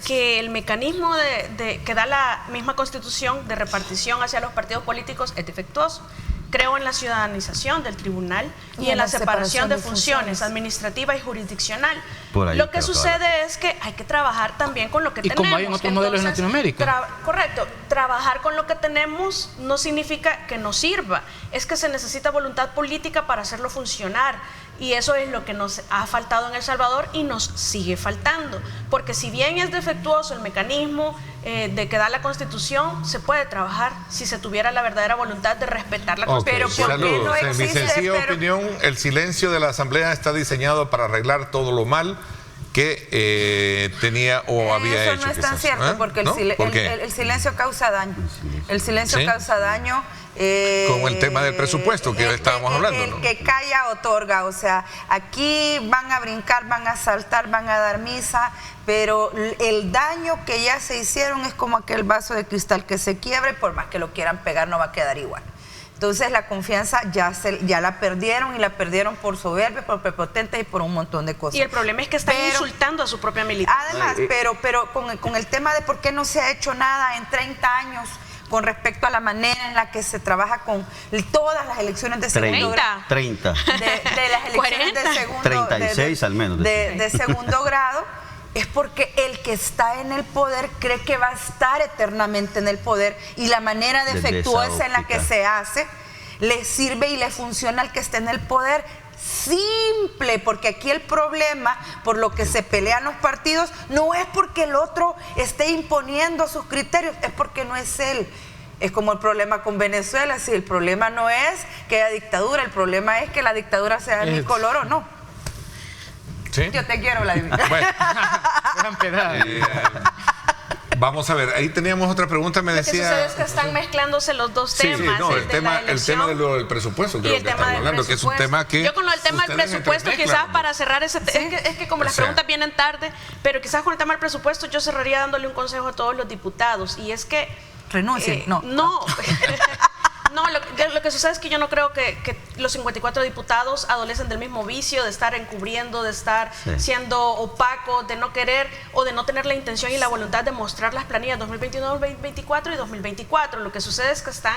que el mecanismo que da la misma Constitución de repartición hacia los partidos políticos es defectuoso. Creo en la ciudadanización del tribunal y en la separación de funciones administrativa y jurisdiccional. Lo que sucede es que hay que trabajar también con lo que tenemos. Y como hay en otros modelos en Latinoamérica. Correcto. Trabajar con lo que tenemos no significa que nos sirva. Es que se necesita voluntad política para hacerlo funcionar. Y eso es lo que nos ha faltado en El Salvador y nos sigue faltando. Porque si bien es defectuoso el mecanismo de que da la Constitución, se puede trabajar si se tuviera la verdadera voluntad de respetar la Constitución. Saludos. No existe, en mi sencilla opinión, el silencio de la Asamblea está diseñado para arreglar todo lo mal que tenía o había hecho. Eso no es tan cierto, porque el silencio causa daño. El silencio causa daño. Como el tema del presupuesto que estábamos hablando. El que calla otorga, o sea, aquí van a brincar, van a saltar, van a dar misa, pero el daño que ya se hicieron es como aquel vaso de cristal que se quiebra y por más que lo quieran pegar no va a quedar igual. Entonces la confianza ya la perdieron, y la perdieron por soberbia, por prepotentes y por un montón de cosas. Y el problema es que están insultando a su propia militancia. Además, pero con el tema de por qué no se ha hecho nada en 30 años con respecto a la manera en la que se trabaja con todas las elecciones de segundo grado. 30. De las elecciones de segundo 36 al menos. De segundo grado, es porque el que está en el poder cree que va a estar eternamente en el poder, y la manera defectuosa en la que se hace le sirve y le funciona al que esté en el poder. Simple, porque aquí el problema por lo que se pelean los partidos no es porque el otro esté imponiendo sus criterios, es porque no es él. Es como el problema con Venezuela. Si el problema no es que haya dictadura, el problema es que la dictadura sea de mi color o no. ¿Sí? Yo te quiero, Vladimir. Bueno, vamos a ver, ahí teníamos otra pregunta, me decía. Lo que sucede es que están mezclándose los dos temas. Sí, no, el tema del presupuesto, creo que estamos hablando, que es un tema que. Yo con lo del tema del presupuesto, quizás para cerrar ese tema, es que como las preguntas vienen tarde, pero quizás con el tema del presupuesto yo cerraría dándole un consejo a todos los diputados, y es que. Renuncien, no, No, lo que sucede es que yo no creo que los 54 diputados adolecen del mismo vicio de estar encubriendo, de estar siendo opacos, de no querer o de no tener la intención y la voluntad de mostrar las planillas 2021, 2024 y 2024. Lo que sucede es que están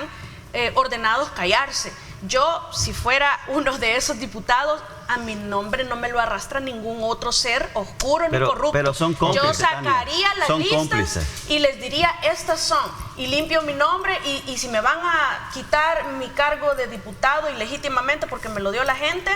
ordenados callarse. Yo, si fuera uno de esos diputados, a mi nombre no me lo arrastra ningún otro ser oscuro ni corrupto. Pero son cómplices, yo sacaría las listas cómplices. Y les diría, estas son, y limpio mi nombre, y si me van a quitar mi cargo de diputado ilegítimamente porque me lo dio la gente,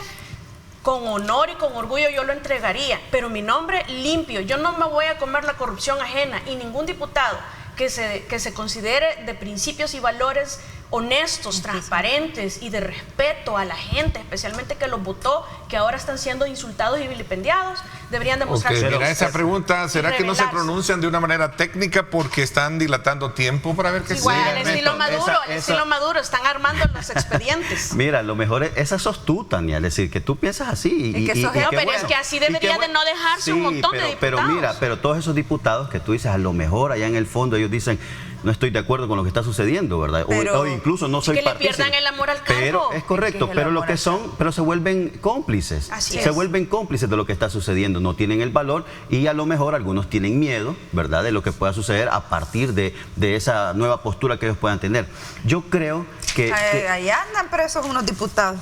con honor y con orgullo yo lo entregaría, pero mi nombre limpio. Yo no me voy a comer la corrupción ajena, y ningún diputado que se considere de principios y valores honestos, transparentes y de respeto a la gente, especialmente que los votó, que ahora están siendo insultados y vilipendiados, deberían demostrar. Mira, esa pregunta, ¿será que no se pronuncian de una manera técnica porque están dilatando tiempo para ver qué se igual, el estilo Maduro, están armando los expedientes. Mira, lo mejor esa sos tú, Tania, es decir, que tú piensas así. Pero es que así debería de no dejarse un montón de diputados. Pero mira, todos esos diputados que tú dices, a lo mejor allá en el fondo ellos dicen, no estoy de acuerdo con lo que está sucediendo, ¿verdad? O incluso no soy partícipe. Que le pierdan el amor al cargo. Pero es correcto, pero se vuelven cómplices. Se vuelven cómplices de lo que está sucediendo. No tienen el valor y a lo mejor algunos tienen miedo, ¿verdad?, de lo que pueda suceder a partir de esa nueva postura que ellos puedan tener. Yo creo que ahí andan presos unos diputados.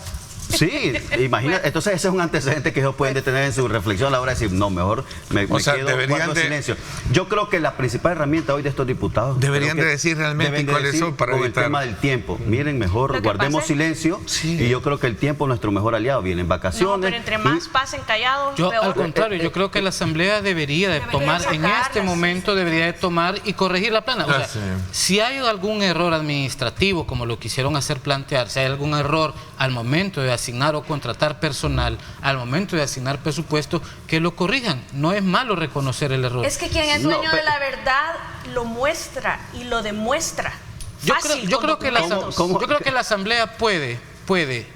Sí, imagina, entonces ese es un antecedente que ellos pueden detener en su reflexión a la hora de decir, no, mejor me quedo guardo silencio. Yo creo que la principal herramienta hoy de estos diputados deberían de decir realmente cuáles son para evitar el tema del tiempo. Miren, mejor guardemos silencio, y yo creo que el tiempo es nuestro mejor aliado. Vienen vacaciones. No, pero entre más pasen callados, peor. Al contrario, yo creo que la Asamblea debería de tomar en este momento, debería de tomar y corregir la plana. O sea, si hay algún error administrativo, como lo quisieron hacer plantear, si hay algún error al momento de asignar o contratar personal, al momento de asignar presupuesto, que lo corrijan. No es malo reconocer el error. Es que quien es dueño de la verdad lo muestra y lo demuestra. Yo creo que la Asamblea puede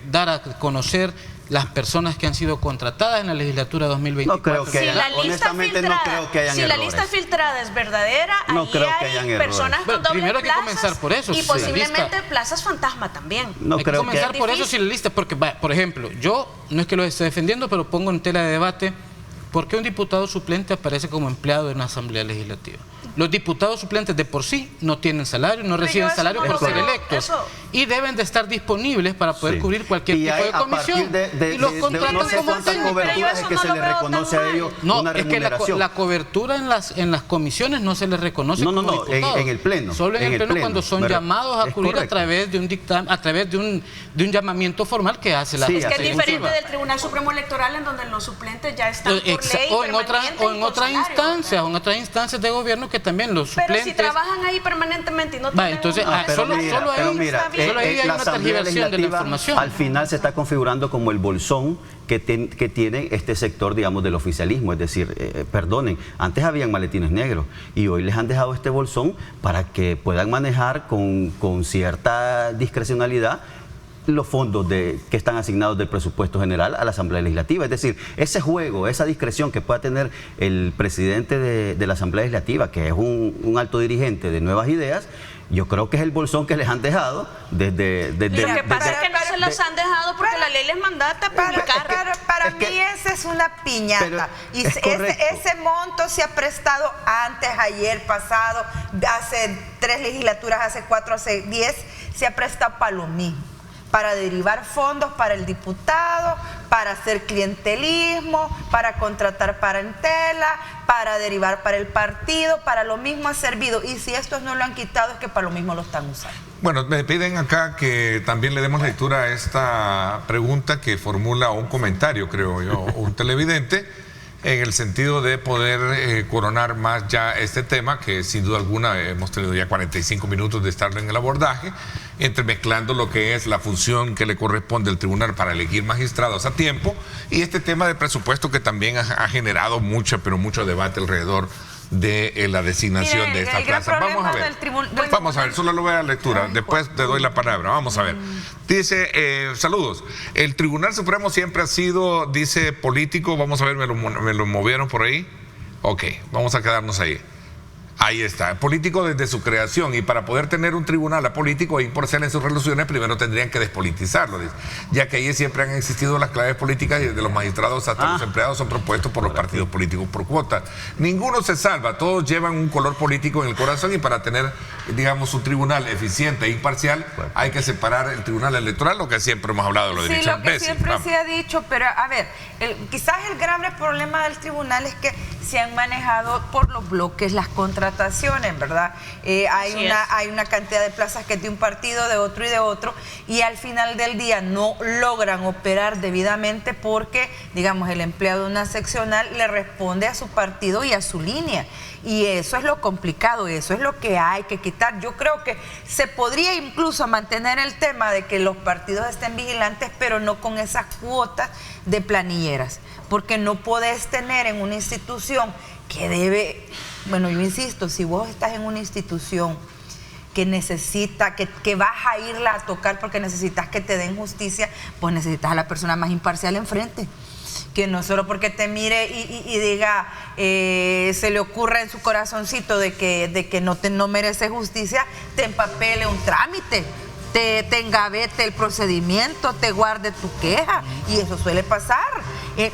dar a conocer las personas que han sido contratadas en la legislatura 2024. No creo que haya, honestamente no creo que hayan errores. Si la lista filtrada es verdadera, no creo que hayan personas con doble primero hay que comenzar por eso. Y posiblemente plazas fantasma también. Hay que comenzar por eso si la lista, porque, por ejemplo, yo no es que lo esté defendiendo, pero pongo en tela de debate por qué un diputado suplente aparece como empleado de una asamblea legislativa. Los diputados suplentes de por sí no tienen salario, no reciben salario por ser electos y deben de estar disponibles para poder cubrir cualquier tipo de comisión y los contratan como técnicos. Es que se les reconoce a ellos una remuneración. Es que la cobertura en las comisiones no se les reconoce como diputados. En el pleno. Solo en el pleno cuando son llamados a cubrir a través de un dictamen, a través de un llamamiento formal que hace la Es que es diferente del Tribunal Supremo Electoral, en donde los suplentes ya están por ley o en otras instancias de gobierno que también los suplentes. Pero si trabajan ahí permanentemente y no tienen... Entonces, solo ahí hay una tergiversación de la información. Al final se está configurando como el bolsón que tiene este sector, digamos, del oficialismo. Es decir, perdonen, antes habían maletines negros y hoy les han dejado este bolsón para que puedan manejar con cierta discrecionalidad los fondos que están asignados del presupuesto general a la Asamblea Legislativa. Es decir, ese juego, esa discreción que pueda tener el presidente de la Asamblea Legislativa, que es un alto dirigente de Nuevas Ideas, yo creo que es el bolsón que les han dejado desde... Lo que pasa es que no se los han dejado porque la ley les mandata publicar. Para mí esa es una piñata. Y ese monto se ha prestado antes, ayer, pasado, hace 3 legislaturas, hace 4, hace 10, se ha prestado para lo mismo. Para derivar fondos para el diputado, para hacer clientelismo, para contratar parentela, para derivar para el partido, para lo mismo ha servido. Y si estos no lo han quitado es que para lo mismo lo están usando. Bueno, me piden acá que también le demos lectura a esta pregunta que formula un comentario, creo yo, un televidente, en el sentido de poder coronar más ya este tema, que sin duda alguna hemos tenido ya 45 minutos de estar en el abordaje, entremezclando lo que es la función que le corresponde al tribunal para elegir magistrados a tiempo y este tema de presupuesto que también ha generado mucho debate alrededor de la designación de esta plaza. Vamos a ver, solo lo voy a dar lectura, después te doy la palabra. Vamos a ver. Dice, saludos, el Tribunal Supremo siempre ha sido, dice, político. Vamos a ver, me lo movieron por ahí. Ok, vamos a quedarnos ahí. Ahí está, político desde su creación, y para poder tener un tribunal apolítico, ahí por ser en sus resoluciones, primero tendrían que despolitizarlo, ya que ahí siempre han existido las claves políticas y desde los magistrados hasta los empleados son propuestos por los partidos políticos por cuota. Ninguno se salva, todos llevan un color político en el corazón, y para tener, digamos, un tribunal eficiente e imparcial, hay que separar el tribunal electoral, lo que siempre hemos hablado, lo he dicho lo que siempre se ha dicho, pero a ver, quizás el grave problema del tribunal es que se han manejado por los bloques las contrataciones, ¿verdad? Hay una cantidad de plazas que es de un partido, de otro y de otro, y al final del día no logran operar debidamente porque, digamos, el empleado de una seccional le responde a su partido y a su línea. Y eso es lo complicado, eso es lo que hay que quitar. Yo creo que se podría incluso mantener el tema de que los partidos estén vigilantes, pero no con esas cuotas de planilleras, porque no podés tener en una institución que debe, bueno, yo insisto, si vos estás en una institución que necesita, que vas a irla a tocar porque necesitas que te den justicia, pues necesitas a la persona más imparcial enfrente. Que no solo porque te mire y diga, se le ocurra en su corazoncito de que no merece justicia, te empapele un trámite, te engavete el procedimiento, te guarde tu queja, y eso suele pasar.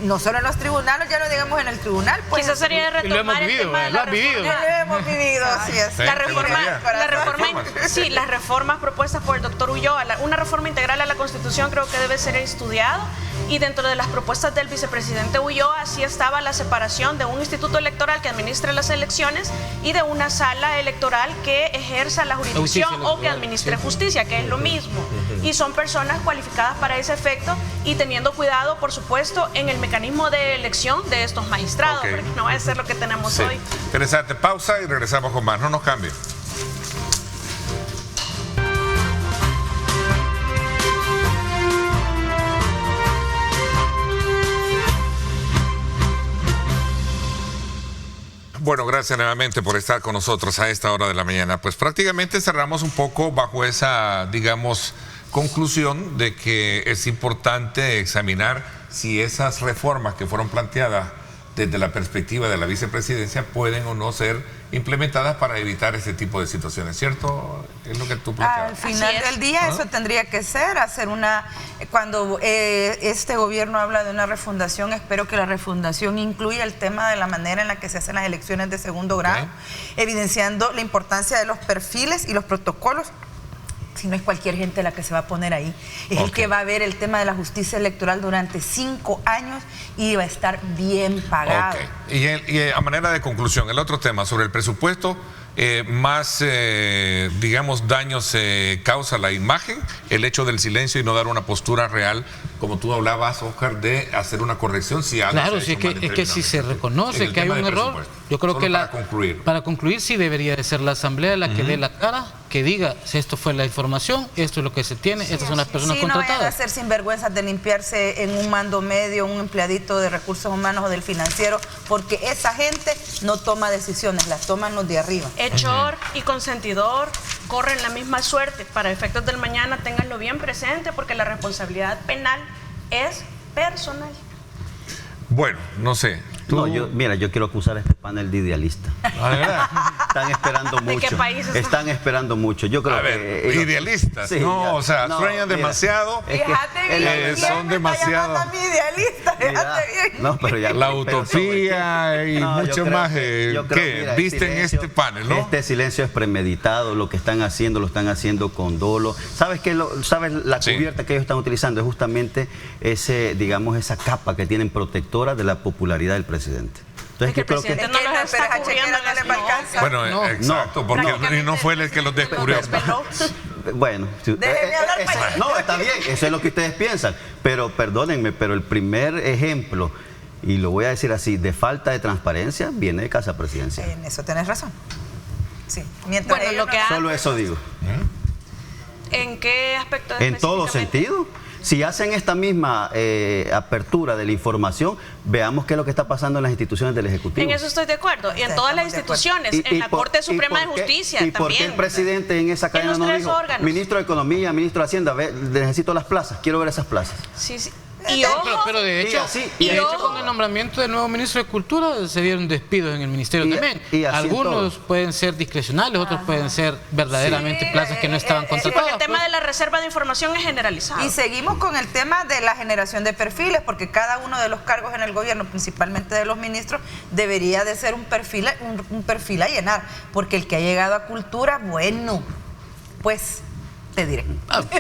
No solo en los tribunales, ya no digamos en el tribunal. Pues, quizás sería retomar el tema de la reforma. Lo hemos vivido, así es. Las reformas propuestas por el doctor Ulloa, una reforma integral a la Constitución creo que debe ser estudiado, y dentro de las propuestas del vicepresidente Ulloa sí estaba la separación de un instituto electoral que administre las elecciones y de una sala electoral que ejerza la jurisdicción o que administre justicia, que es lo mismo. Y son personas cualificadas para ese efecto, y teniendo cuidado, por supuesto, en el mecanismo de elección de estos magistrados, porque no va a ser lo que tenemos hoy. Interesante, pausa y regresamos con más, no nos cambien. Bueno, gracias nuevamente por estar con nosotros a esta hora de la mañana. Pues prácticamente cerramos un poco bajo esa, digamos, conclusión de que es importante examinar si esas reformas que fueron planteadas desde la perspectiva de la vicepresidencia pueden o no ser implementadas para evitar ese tipo de situaciones, ¿cierto? Es lo que tú planteabas. Al final del día eso tendría que ser, hacer una, cuando este gobierno habla de una refundación, espero que la refundación incluya el tema de la manera en la que se hacen las elecciones de segundo grado, evidenciando la importancia de los perfiles y los protocolos. Si no es cualquier gente la que se va a poner ahí, es el que va a ver el tema de la justicia electoral durante 5 años y va a estar bien pagado. Y a manera de conclusión, el otro tema sobre el presupuesto, más, digamos, daños causa la imagen, el hecho del silencio y no dar una postura real, como tú hablabas, Oscar, de hacer una corrección si algo claro, sí, es que si se reconoce que hay un error, yo creo que para concluir sí debería de ser la asamblea la que dé la cara, que diga si esto fue la información, esto es lo que se tiene, estas son las personas contratadas. No vayan a ser sinvergüenzas de limpiarse en un mando medio, un empleadito de recursos humanos o del financiero, porque esa gente no toma decisiones, las toman los de arriba. Hechor y consentidor corren la misma suerte. Para efectos del mañana, ténganlo bien presente, porque la responsabilidad penal es personal. Bueno, no sé. No, yo quiero acusar a este panel de idealista. Están esperando mucho. ¿De qué país están esperando mucho. Yo creo que idealistas. Sí, no, o sea, sueñan demasiado. Son demasiado. No, pero ya, la utopía y mucho más. ¿Qué? Visten este panel, ¿no? Este silencio es premeditado. Lo que están haciendo, lo están haciendo con dolo. ¿Sabes la cubierta que ellos están utilizando? Es justamente digamos, esa capa que tienen protectora de la popularidad del presidente. Entonces, que el presidente no los está cubriendo. Bueno, exacto, porque no fue el que los descubrió. Bueno, no, está bien, eso es lo que ustedes piensan, pero perdónenme, pero el primer ejemplo, y lo voy a decir así, de falta de transparencia, viene de Casa Presidencial. En eso tenés razón. Sí. Solo eso digo. ¿En qué aspecto? En todo sentido. Si hacen esta misma apertura de la información, veamos qué es lo que está pasando en las instituciones del Ejecutivo. En eso estoy de acuerdo. Y en todas las instituciones, en la Corte Suprema de Justicia también. ¿Y por qué el presidente en esa cadena no dijo, ministro de Economía, ministro de Hacienda, necesito las plazas, quiero ver esas plazas? Sí. Pero de hecho, con el nombramiento del nuevo ministro de Cultura se dieron despidos en el ministerio también. Algunos pueden ser discrecionales, otros pueden ser verdaderamente plazas que no estaban contratadas. Porque el tema de la reserva de información es generalizado. Y seguimos con el tema de la generación de perfiles, porque cada uno de los cargos en el gobierno, principalmente de los ministros, debería de ser un perfil a llenar, porque el que ha llegado a Cultura, bueno, pues te diré.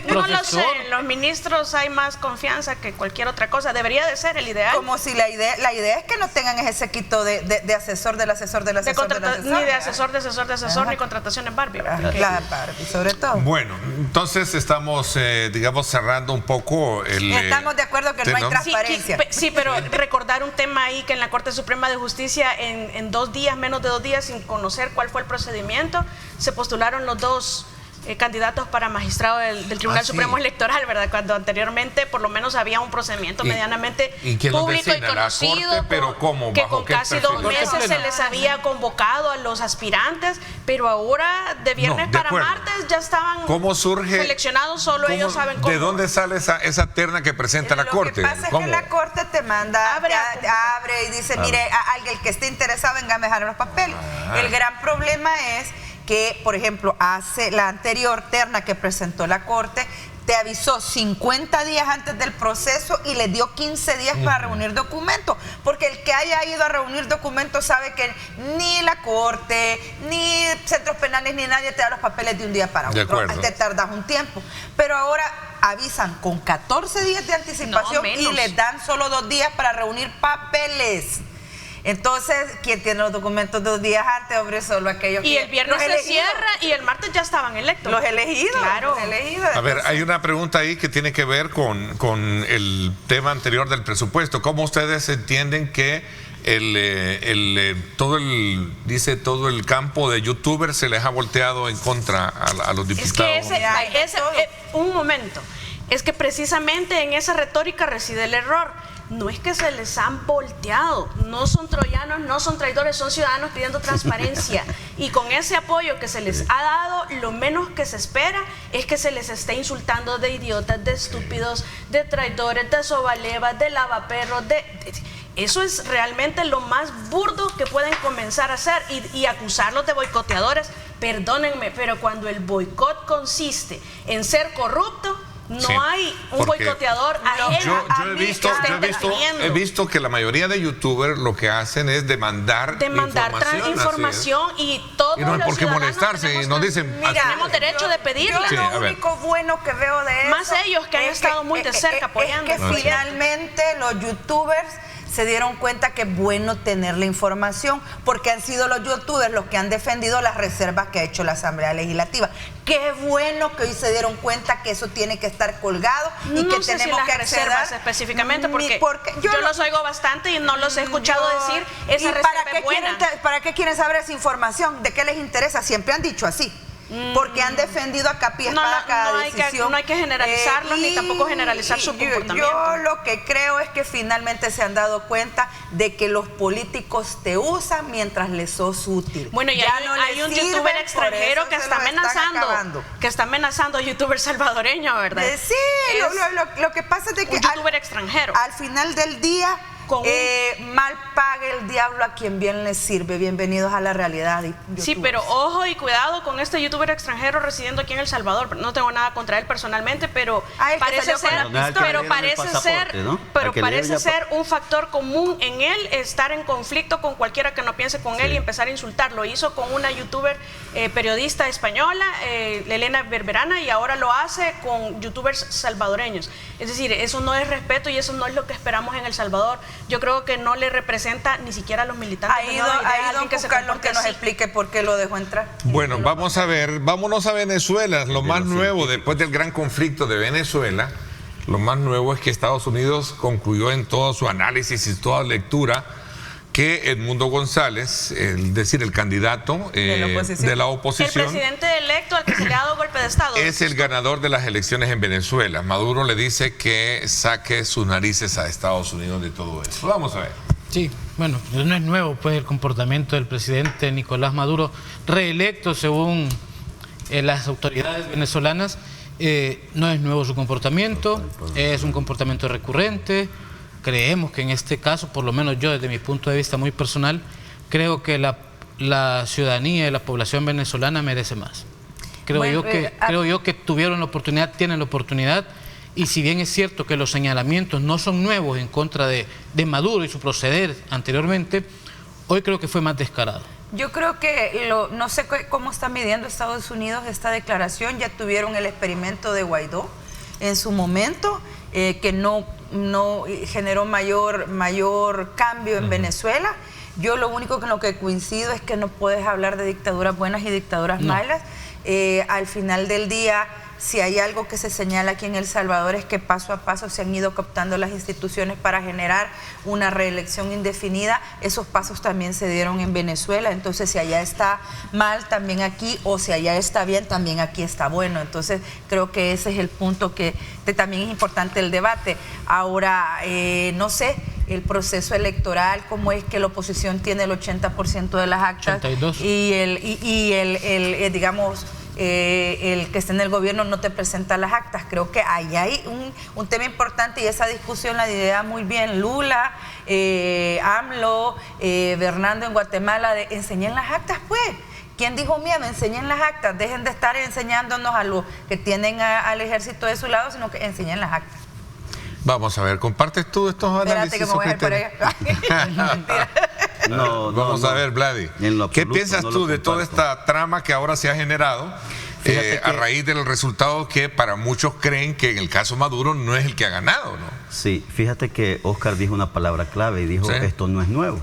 No lo sé, en los ministros hay más confianza que cualquier otra cosa, debería de ser el ideal. Como si la idea es que no tengan ese séquito de asesor del asesor del asesor del asesor. Ni de asesor, ni contrataciones Barbie. La Barbie, sobre todo. Bueno, entonces estamos, digamos, cerrando un poco el... Estamos de acuerdo que no hay transparencia. Sí, pero recordar un tema ahí que en la Corte Suprema de Justicia, en 2 días, menos de 2 días, sin conocer cuál fue el procedimiento, se postularon los 2 candidatos para magistrado del Tribunal Supremo Electoral, ¿verdad? Cuando anteriormente por lo menos había un procedimiento medianamente público y conocido, Corte, pero ¿cómo? Que con casi 2 meses se les había convocado a los aspirantes, pero ahora de viernes para martes ya estaban seleccionados, solo ellos saben cómo. ¿De dónde sale esa terna que presenta la Corte? Lo que pasa es que la Corte te manda, abre y dice, mire, alguien que esté interesado, venga a dejar los papeles. El gran problema es que, por ejemplo, hace la anterior terna que presentó la Corte, te avisó 50 días antes del proceso y le dio 15 días para reunir documentos, porque el que haya ido a reunir documentos sabe que ni la Corte, ni centros penales, ni nadie te da los papeles de un día para otro, te tardas un tiempo, pero ahora avisan con 14 días de anticipación y les dan solo 2 días para reunir papeles. Entonces, ¿quién tiene los documentos 2 días antes? Hombre, solo aquellos que... Y el viernes se cierra y el martes ya estaban electos. Los elegidos. Claro. Los elegidos. A ver, hay una pregunta ahí que tiene que ver con el tema anterior del presupuesto. ¿Cómo ustedes entienden que todo el campo de youtubers se les ha volteado en contra a los diputados? Es que un momento. Es que precisamente en esa retórica reside el error. No es que se les han volteado, no son troyanos, no son traidores, son ciudadanos pidiendo transparencia. Y con ese apoyo que se les ha dado, lo menos que se espera es que se les esté insultando de idiotas, de estúpidos, de traidores, de sobalevas, de lavaperros, eso es realmente lo más burdo que pueden comenzar a hacer y acusarlos de boicoteadores. Perdónenme, pero cuando el boicot consiste en ser corrupto, no hay un boicoteador ajeno. Yo he visto que la mayoría de youtubers lo que hacen es demandar información y todos no hay por qué molestarse y nos dicen, tenemos derecho de pedirla. Yo lo único bueno que veo de eso, más ellos que han estado muy de cerca apoyando, es que finalmente los youtubers se dieron cuenta que es bueno tener la información, porque han sido los youtubers los que han defendido las reservas que ha hecho la Asamblea Legislativa. Qué bueno que hoy se dieron cuenta que eso tiene que estar colgado y que tenemos que acceder. Reservas específicamente, porque yo los oigo bastante y no los he escuchado decir esa reserva es buena. ¿Para qué quieren saber esa información? ¿De qué les interesa? Siempre han dicho así. Porque han defendido a capa y espada cada decisión. No hay que generalizarlos ni tampoco generalizar su comportamiento. Yo lo que creo es que finalmente se han dado cuenta de que los políticos te usan mientras les sos útil. Bueno, y hay un youtuber extranjero que está amenazando a youtubers salvadoreños, ¿verdad? Sí, lo que pasa es de que un youtuber extranjero. Al final del día, mal pague el diablo a quien bien les sirve. Bienvenidos a la realidad. Sí, pero ojo y cuidado con este youtuber extranjero residiendo aquí en El Salvador. No tengo nada contra él personalmente, pero parece ser un factor común en él estar en conflicto con cualquiera que no piense con él y empezar a insultar. Lo hizo con una youtuber periodista española, Elena Berberana, y ahora lo hace con youtubers salvadoreños. Es decir, eso no es respeto y eso no es lo que esperamos en El Salvador. Yo creo que no le representa ni siquiera a los militantes. Ahí don Carlos que nos explique por qué lo dejó entrar. Bueno, vamos a ver, vámonos a Venezuela. Lo más nuevo después del gran conflicto de Venezuela, lo más nuevo es que Estados Unidos concluyó en todo su análisis y toda lectura que Edmundo González, el candidato de la oposición, el presidente electo al que se le ha dado golpe de Estado, es el ganador de las elecciones en Venezuela. Maduro le dice que saque sus narices a Estados Unidos de todo eso. Vamos a ver. Sí, bueno, no es nuevo pues el comportamiento del presidente Nicolás Maduro, reelecto según las autoridades venezolanas, No es nuevo su comportamiento, es un comportamiento recurrente. Creemos que en este caso, por lo menos yo desde mi punto de vista muy personal, creo que la ciudadanía y la población venezolana merece más. Creo yo que tuvieron la oportunidad, tienen la oportunidad, y si bien es cierto que los señalamientos no son nuevos en contra de Maduro y su proceder anteriormente, hoy creo que fue más descarado. Yo creo que, no sé cómo está midiendo Estados Unidos esta declaración. Ya tuvieron el experimento de Guaidó en su momento, que no generó mayor cambio en Venezuela. Yo lo único con lo que coincido es que no puedes hablar de dictaduras buenas y dictaduras malas. Al final del día, si hay algo que se señala aquí en El Salvador, es que paso a paso se han ido cooptando las instituciones para generar una reelección indefinida. Esos pasos también se dieron en Venezuela. Entonces, si allá está mal, también aquí, o si allá está bien, también aquí está bueno. Entonces, creo que ese es el punto que también es importante el debate. Ahora, no sé, el proceso electoral, cómo es que la oposición tiene el 80% de las actas 82. Digamos, el que está en el gobierno no te presenta las actas. Creo que ahí hay un tema importante, y esa discusión la idea muy bien Lula, AMLO, Bernardo en Guatemala, de enseñen las actas, pues. ¿Quién dijo miedo? Enseñen las actas, dejen de estar enseñándonos a los que tienen al ejército de su lado, sino que enseñen las actas. Vamos a ver, ¿compartes tú estos análisis? Espérate que me voy a ir por allá. Vamos a ver, Vladi. ¿Qué piensas tú de toda esta trama que ahora se ha generado a raíz del resultado que para muchos creen que en el caso Maduro no es el que ha ganado, ¿no? Sí, fíjate que Oscar dijo una palabra clave y dijo, esto no es nuevo.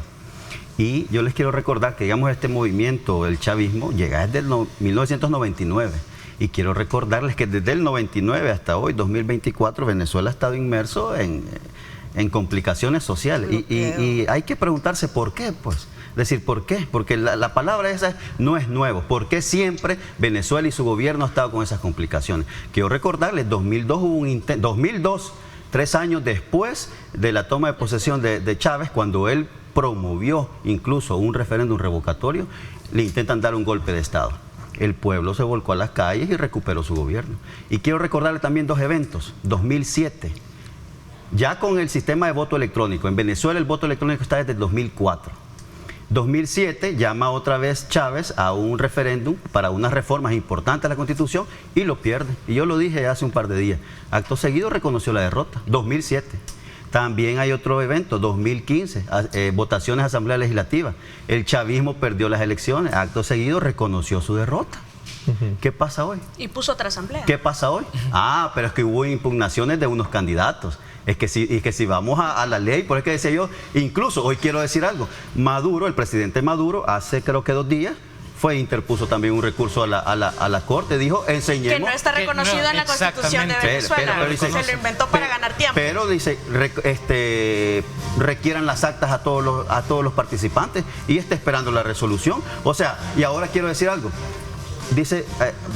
Y yo les quiero recordar que, digamos, este movimiento, el chavismo, llega desde 1999. Y quiero recordarles que desde el 99 hasta hoy, 2024, Venezuela ha estado inmerso en complicaciones sociales. Y hay que preguntarse por qué, pues. Es decir, ¿por qué? Porque la palabra esa no es nuevo. ¿Por qué siempre Venezuela y su gobierno ha estado con esas complicaciones? Quiero recordarles, 2002 hubo un intento, 2002, 3 años después de la toma de posesión de Chávez, cuando él promovió incluso un referéndum revocatorio, le intentan dar un golpe de Estado. El pueblo se volcó a las calles y recuperó su gobierno. Y quiero recordarle también 2 eventos. 2007, ya con el sistema de voto electrónico. En Venezuela el voto electrónico está desde el 2004. 2007 llama otra vez Chávez a un referéndum para unas reformas importantes a la Constitución y lo pierde. Y yo lo dije hace un par de días. Acto seguido reconoció la derrota. 2007. También hay otro evento, 2015, votaciones a Asamblea Legislativa. El chavismo perdió las elecciones, acto seguido reconoció su derrota. ¿Qué pasa hoy? Y puso otra asamblea. ¿Qué pasa hoy? Pero es que hubo impugnaciones de unos candidatos. Es que si vamos a la ley, por eso que decía yo, incluso hoy quiero decir algo, Maduro, el presidente Maduro, hace creo que 2 días, interpuso también un recurso a la Corte, dijo, enseñemos... Que no está reconocido en la Constitución de Venezuela, pero dice, se lo inventó para ganar tiempo. Pero dice, requieran las actas a todos los participantes, y está esperando la resolución. O sea, y ahora quiero decir algo. Dice,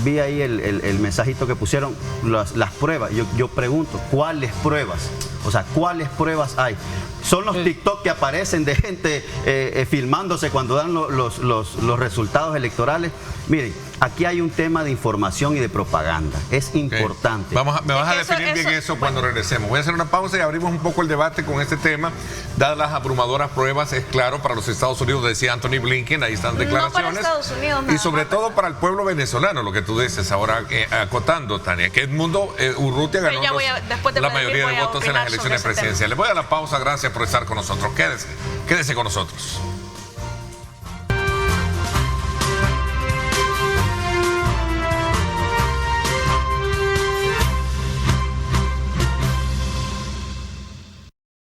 vi ahí el mensajito que pusieron, las pruebas. Yo pregunto, ¿cuáles pruebas? O sea, ¿cuáles pruebas hay? Son los TikTok que aparecen de gente filmándose cuando dan los resultados electorales. Miren, aquí hay un tema de información y de propaganda. Es importante. Me vas a definir bien eso cuando regresemos. Voy a hacer una pausa y abrimos un poco el debate con este tema. Dadas las abrumadoras pruebas, es claro, para los Estados Unidos, decía Anthony Blinken, ahí están declaraciones. No para Estados Unidos, y sobre todo para el pueblo venezolano, lo que tú dices ahora, acotando, Tania, que Edmundo Urrutia ganó la mayoría de votos en las elecciones presidenciales. Voy a la pausa, gracias por estar con nosotros. Quédese con nosotros.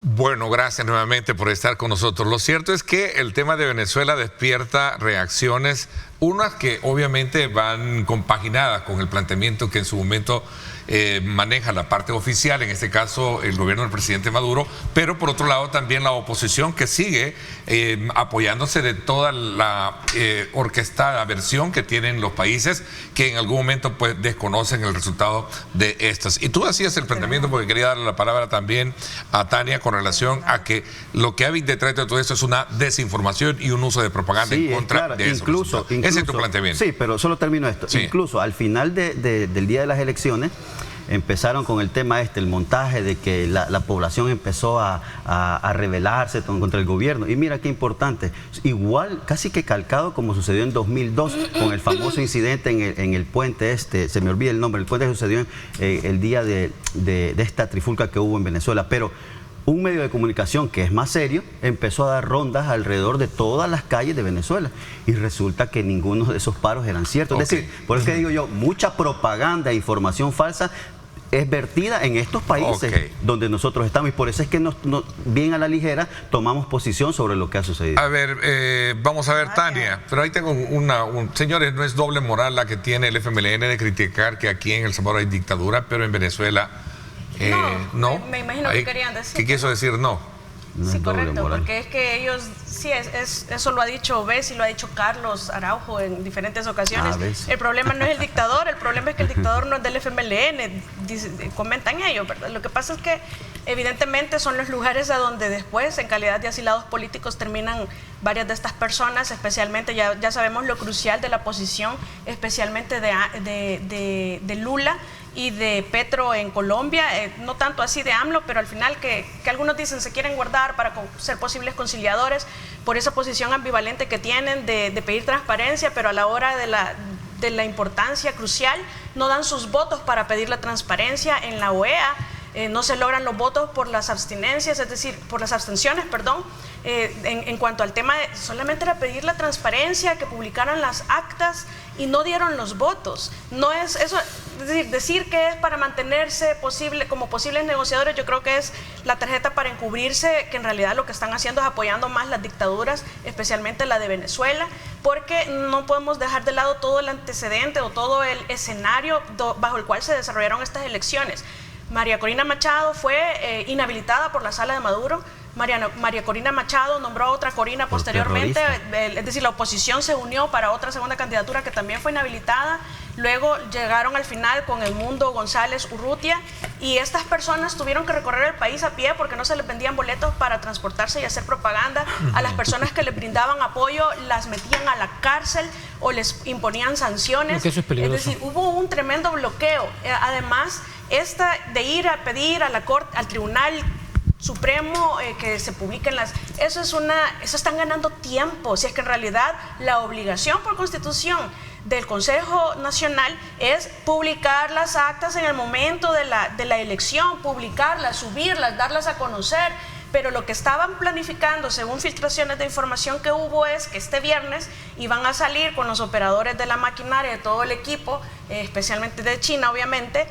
Bueno, gracias nuevamente por estar con nosotros. Lo cierto es que el tema de Venezuela despierta reacciones, unas que obviamente van compaginadas con el planteamiento que en su momento maneja la parte oficial, en este caso el gobierno del presidente Maduro, pero por otro lado también la oposición que sigue apoyándose de toda la orquestada versión que tienen los países que en algún momento pues desconocen el resultado de estas. Y tú hacías el planteamiento, porque quería darle la palabra también a Tania con relación a que lo que hay detrás de todo esto es una desinformación y un uso de propaganda en contra de eso. Incluso Ese es tu planteamiento. Sí, pero solo termino esto. Sí. Incluso al final del día de las elecciones, empezaron con el tema el montaje de que la población empezó a rebelarse contra el gobierno. Y mira qué importante, igual casi que calcado como sucedió en 2002 con el famoso incidente en el puente se me olvida el nombre, el puente que sucedió el día de esta trifulca que hubo en Venezuela, pero un medio de comunicación que es más serio empezó a dar rondas alrededor de todas las calles de Venezuela y resulta que ninguno de esos paros eran ciertos. Es decir, por eso que digo yo, mucha propaganda e información falsa es vertida en estos países donde nosotros estamos, y por eso es que bien a la ligera tomamos posición sobre lo que ha sucedido. A ver, vamos a ver, Tania, pero ahí tengo señores, no es doble moral la que tiene el FMLN de criticar que aquí en El Salvador hay dictadura, pero en Venezuela no. Me imagino que querían decir. ¿Qué quiso decir no? No sí, es doble correcto, moral. porque es que ellos, sí, eso lo ha dicho Bessi, lo ha dicho Carlos Araujo en diferentes ocasiones. El problema no es el dictador, el problema es que el dictador no es del FMLN, comentan ellos, ¿verdad? Lo que pasa es que evidentemente son los lugares a donde después, en calidad de asilados políticos, terminan varias de estas personas, especialmente, ya sabemos lo crucial de la posición, especialmente de Lula y de Petro en Colombia, no tanto así de AMLO, pero al final que algunos dicen se quieren guardar para ser posibles conciliadores por esa posición ambivalente que tienen de pedir transparencia, pero a la hora de la importancia crucial no dan sus votos para pedir la transparencia en la OEA. No se logran los votos por las abstinencias, es decir, por las abstenciones, perdón. En cuanto al tema, solamente era pedir la transparencia, que publicaran las actas y no dieron los votos. No es eso, es decir que es para mantenerse como posibles negociadores, yo creo que es la tarjeta para encubrirse, que en realidad lo que están haciendo es apoyando más las dictaduras, especialmente la de Venezuela, porque no podemos dejar de lado todo el antecedente o todo el escenario bajo el cual se desarrollaron estas elecciones. María Corina Machado fue inhabilitada por la sala de Maduro. María Corina Machado nombró a otra Corina posteriormente, es decir, la oposición se unió para otra segunda candidatura que también fue inhabilitada. Luego llegaron al final con Edmundo González Urrutia y estas personas tuvieron que recorrer el país a pie porque no se les vendían boletos para transportarse y hacer propaganda. A las personas que les brindaban apoyo las metían a la cárcel o les imponían sanciones. Eso es peligroso. Es decir, hubo un tremendo bloqueo. Además, esta de ir a pedir a la Corte, al Tribunal Supremo, que se publiquen eso están ganando tiempo. Si es que en realidad la obligación por Constitución del Consejo Nacional es publicar las actas en el momento de la elección, publicarlas, subirlas, darlas a conocer. Pero lo que estaban planificando, según filtraciones de información que hubo, es que este viernes iban a salir con los operadores de la maquinaria, de todo el equipo, especialmente de China, obviamente,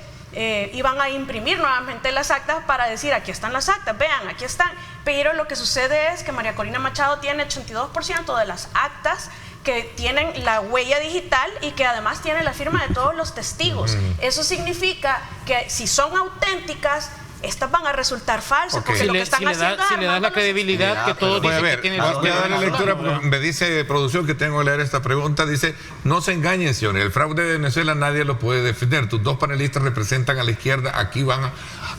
iban a imprimir nuevamente las actas para decir, aquí están las actas, vean, aquí están. Pero lo que sucede es que María Corina Machado tiene 82% de las actas que tienen la huella digital y que además tienen la firma de todos los testigos. Eso significa que si son auténticas, estas van a resultar falsas, porque lo que están haciendo si le das la credibilidad que todos dicen que tiene. Voy a darle lectura porque me dice producción que tengo que leer esta pregunta. Dice, no se engañen, señores, el fraude de Venezuela nadie lo puede defender. Tus dos panelistas representan a la izquierda, aquí van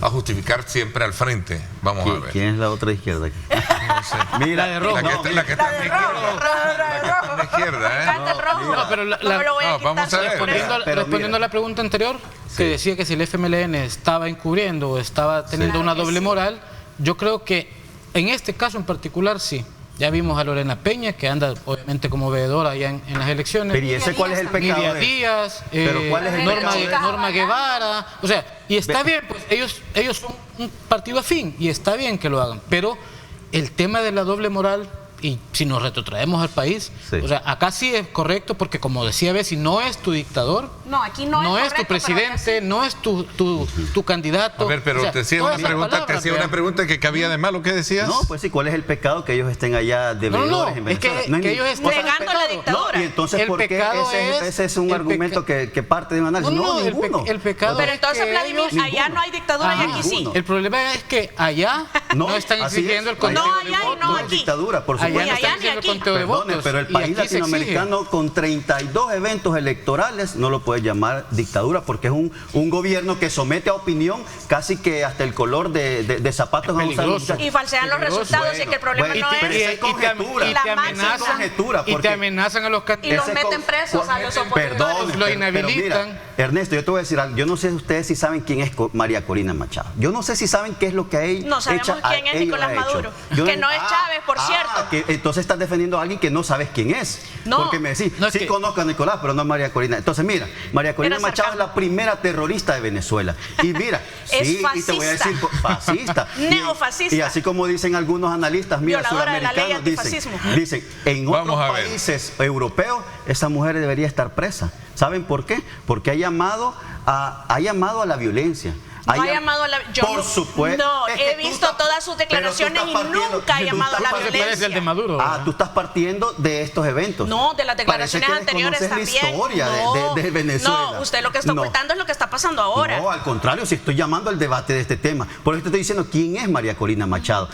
a justificar siempre al frente. Vamos a ver. ¿Quién es la otra izquierda aquí? No sé. Mira, la de rojo. La que está a la izquierda, Me encanta el rojo. No, pero no me lo voy a quitar. vamos a ver. Respondiendo a la pregunta anterior, que decía que si el FMLN estaba encubriendo o estaba teniendo una doble moral, yo creo que en este caso en particular sí. Ya vimos a Lorena Peña, que anda obviamente como veedora allá en las elecciones. Pero ¿y ese cuál es el pecado? Nidia Díaz, ¿Pero cuál es el Norma Guevara. O sea, y está bien, pues ellos son un partido afín y está bien que lo hagan. Pero el tema de la doble moral, y si nos retrotraemos al país, o sea, acá sí es correcto porque, como decía Bessi, no es tu dictador, no, aquí no es tu presidente, no es tu candidato. A ver, pero te hacía una pregunta que cabía de malo, ¿qué decías? No, pues sí, ¿cuál es el pecado que ellos estén allá de veedores en Venezuela? Es que ellos están negando la dictadura. No, y entonces, ¿por qué ese es un argumento que parte de un análisis? No, ninguno. El pecado pero entonces, Vladimir, allá no hay dictadura y aquí sí. El problema es que allá no están exigiendo el conteo de votos. No es dictadura, por supuesto. Allá no están exigiendo el conteo de votos. Pero el país latinoamericano con 32 eventos electorales no lo puede llamar dictadura, porque es un gobierno que somete a opinión casi que hasta el color de zapatos. Y falsean los resultados, y que el problema no es conjetura. Y te amenazan a los candidatos. Y los meten presos a los opositores. Perdón, lo inhabilitan. Mira, Ernesto, yo te voy a decir algo. Yo no sé ustedes si saben quién es María Corina Machado. Yo no sé si saben qué es lo que a ella no sabemos quién es Nicolás Maduro. Que no es Chávez, por cierto. Entonces estás defendiendo a alguien que no sabes quién es. No. Porque me decís, sí conozco a Nicolás, pero no a María Corina. Entonces mira, María Corina Machado es la primera terrorista de Venezuela. Y mira, es fascista. Y te voy a decir, fascista. Neofascista. Y así como dicen algunos analistas, mira, sudamericanos, dicen, en otros países europeos, esa mujer debería estar presa. ¿Saben por qué? Porque ha llamado a la violencia. No ha llamado a la violencia. Por supuesto. No, he visto todas sus declaraciones y nunca ha llamado a la violencia. El de Maduro. Tú estás partiendo de estos eventos. No, de las declaraciones anteriores también. La historia de Venezuela. No, usted lo que está ocultando es lo que está pasando ahora. No, al contrario, si estoy llamando al debate de este tema. Por eso te estoy diciendo quién es María Corina Machado.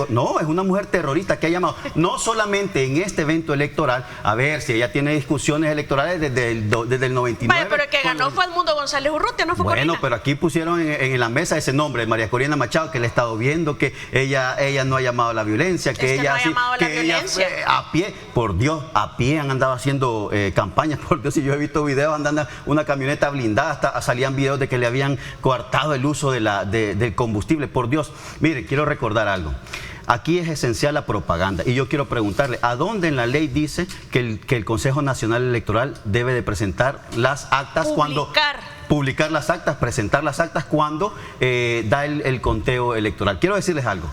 No, es una mujer terrorista que ha llamado, no solamente en este evento electoral, a ver si ella tiene discusiones electorales desde el 99. Vaya, pero el que ganó fue Edmundo González Urrutia, no fue Corina. Bueno, pero aquí pusieron en la mesa ese nombre de María Corina Machado, que le he estado viendo, que ella no ha llamado a la violencia, que ella no ha llamado a la violencia. A pie, por Dios, a pie han andado haciendo campañas, por Dios, si yo he visto videos, andando una camioneta blindada, hasta salían videos de que le habían coartado el uso del combustible, por Dios. Mire, quiero recordar algo. Aquí es esencial la propaganda y yo quiero preguntarle, ¿a dónde en la ley dice que el Consejo Nacional Electoral debe de presentar las actas publicar las actas, presentar las actas cuando da el conteo electoral? Quiero decirles algo.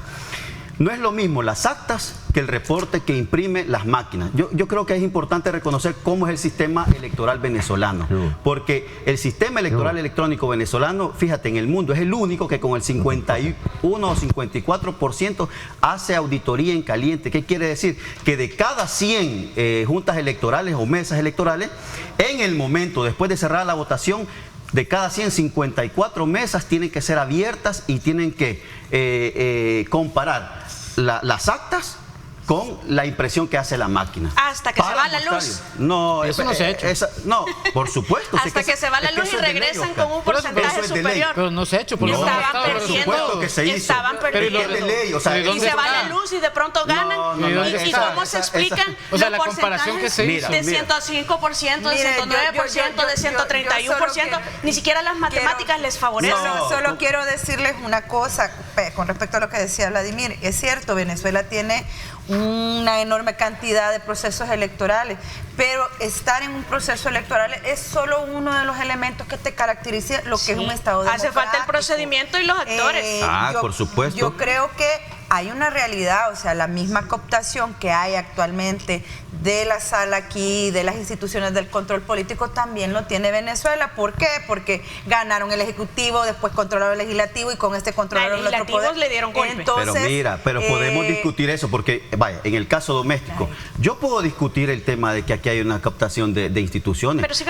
No es lo mismo las actas que el reporte que imprime las máquinas. Yo creo que es importante reconocer cómo es el sistema electoral venezolano, porque el sistema electoral electrónico venezolano, fíjate, en el mundo es el único que con el 51 o 54% hace auditoría en caliente. ¿Qué quiere decir? Que de cada 100 juntas electorales o mesas electorales, en el momento después de cerrar la votación, de cada 154 mesas tienen que ser abiertas y tienen que comparar las actas con la impresión que hace la máquina. Hasta que se va la luz. No, eso no se ha hecho. No, por supuesto. Hasta que se va la luz y regresan con un porcentaje superior. Pero no se ha hecho. Estaban perdiendo. Estaban perdiendo. Y se va la luz y de pronto ganan. ¿Y cómo se explican los porcentajes de 105%, de 109%, de 131%? Ni siquiera las matemáticas les favorecen. Solo quiero decirles una cosa con respecto a lo que decía Vladimir. Es cierto, Venezuela tiene una enorme cantidad de procesos electorales, pero estar en un proceso electoral es solo uno de los elementos que te caracteriza lo que es un Estado democrático. Hace falta el procedimiento y los actores. Por supuesto. Yo creo que hay una realidad, o sea, la misma cooptación que hay actualmente de la sala aquí, de las instituciones del control político, también lo tiene Venezuela. ¿Por qué? Porque ganaron el Ejecutivo, después controlaron el Legislativo y con este controlaron el otro poder. Le dieron golpe. Entonces, pero podemos discutir eso, porque, vaya, en el caso doméstico, yo puedo discutir el tema de que aquí hay una cooptación de instituciones, pero es que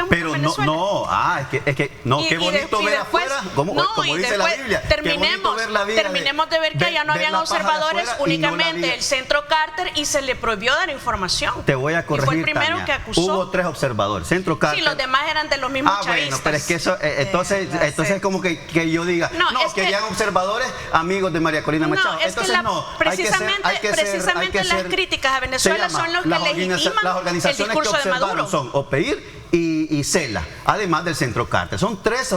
qué bonito ver afuera, como dice la Biblia. Terminemos de ver que allá no habían observadores, únicamente el Centro Carter, y se le prohibió dar información. Te voy a corregir, y fue el primero Tania, que acusó. Hubo 3 observadores, Centro Carter. Sí, los demás eran de los mismos chavistas. Bueno, pero es que eso, entonces es como que yo diga, querían observadores amigos de María Corina Machado. Entonces precisamente las críticas a Venezuela son los que legitiman el discurso de Maduro. Son OPEIR y CELA, además del Centro Carter. Son tres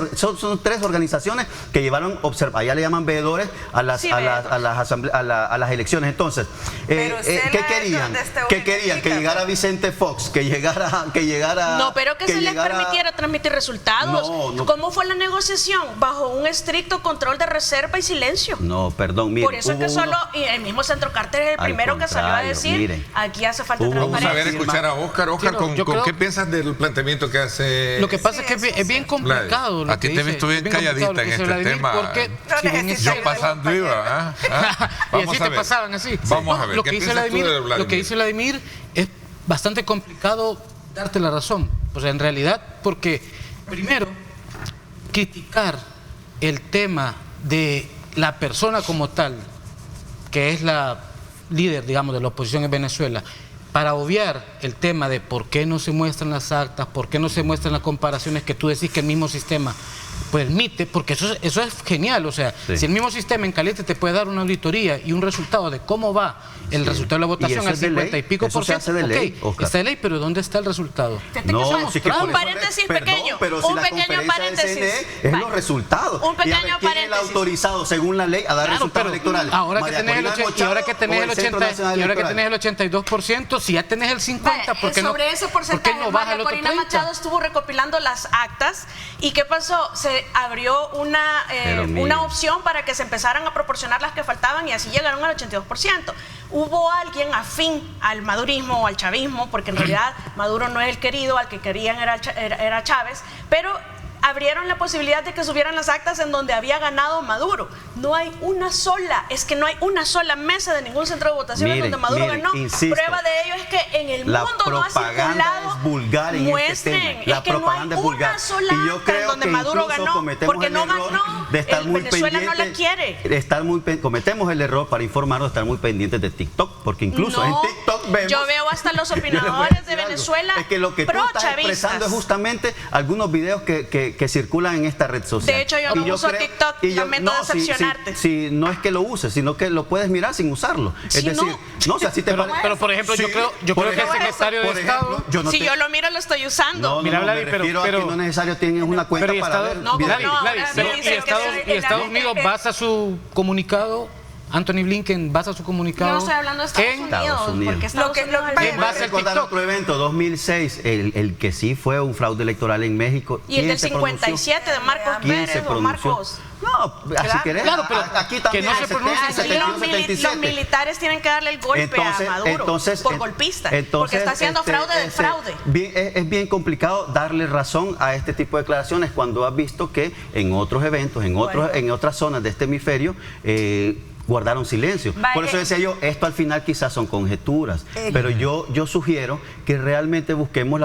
organizaciones que llevaron, allá le llaman veedores a las elecciones. Entonces, ¿qué querían? ¿Qué querían? Que llegara Vicente Fox, que llegara... No, pero que se les permitiera transmitir resultados. ¿Cómo fue la negociación? Bajo un estricto control de reserva y silencio. No, perdón, mire. Por eso es que y el mismo Centro Carter es el primero que salió a decir, aquí hace falta transparencia. Vamos a escuchar a Óscar. Óscar, ¿con qué piensas del planteamiento que hace? Lo que pasa es que es bien complicado. A ti te he visto bien calladita en este tema. Yo pasando iba. Y así te pasaban así. Vamos a ver, lo que dice Vladimir es bastante complicado darte la razón. O sea, en realidad, porque primero, criticar el tema de la persona como tal que es la líder, digamos, de la oposición en Venezuela, para obviar el tema de por qué no se muestran las actas, por qué no se muestran las comparaciones que tú decís que el mismo sistema permite, porque eso es genial, o sea, si el mismo sistema en caliente te puede dar una auditoría y un resultado de cómo va el resultado de la votación al 50 y pico por ciento, está de ley, pero ¿dónde está el resultado? Un paréntesis pequeño, pero si un la pequeño paréntesis. de CNE es los resultados. Un pequeño ¿Quién es el paréntesis. autorizado según la ley a dar resultados electorales? Ahora que tenés el 82%, si ya tenés el 50%, ¿por qué no? Sobre ese porcentaje, María Corina Machado estuvo recopilando las actas y ¿qué pasó? Se abrió una opción para que se empezaran a proporcionar las que faltaban y así llegaron al 82%. Hubo alguien afín al madurismo o al chavismo, porque en realidad Maduro no es el querido, al que querían era Chávez, pero abrieron la posibilidad de que subieran las actas en donde había ganado Maduro. No hay una sola mesa de ningún centro de votación en donde Maduro ganó. Insisto, prueba de ello es que en el mundo no ha circulado, es vulgar en muestren, este tema. es La que no hay propaganda es vulgar. una sola Y yo acta en creo donde que Maduro ganó, porque no ganó. De estar muy Venezuela pendiente, no la quiere. Cometemos el error para informarnos de estar muy pendientes de TikTok, porque incluso en TikTok vemos... Yo veo hasta los opinadores de Venezuela es que lo que tú estás expresando es justamente algunos videos que circulan en esta red social. De hecho, yo no uso TikTok, lamento decepcionarte. Si no es que lo uses, sino que lo puedes mirar sin usarlo. Es decir, no sé si te parece. Pero por ejemplo, yo creo que el secretario de Estado... Si yo lo miro, lo estoy usando. No, me refiero a que no es necesario tienes una cuenta para ver. Y Estados Unidos basa su comunicado, Anthony Blinken basa su comunicado. Yo no estoy hablando de Estados Unidos. Porque Estados Unidos en base a recordar otro evento, 2006, el que sí fue un fraude electoral en México. Y el del 57 de Marcos Pérez o Marcos. No, así querés. Claro, pero aquí también que no se pronuncie. Los militares tienen que darle el golpe a Maduro por golpista, porque está haciendo fraude del fraude. Es bien complicado darle razón a este tipo de declaraciones cuando has visto que en otros eventos, en otras zonas de este hemisferio, guardaron silencio. Por eso decía yo, esto al final quizás son conjeturas, pero yo sugiero que realmente busquemos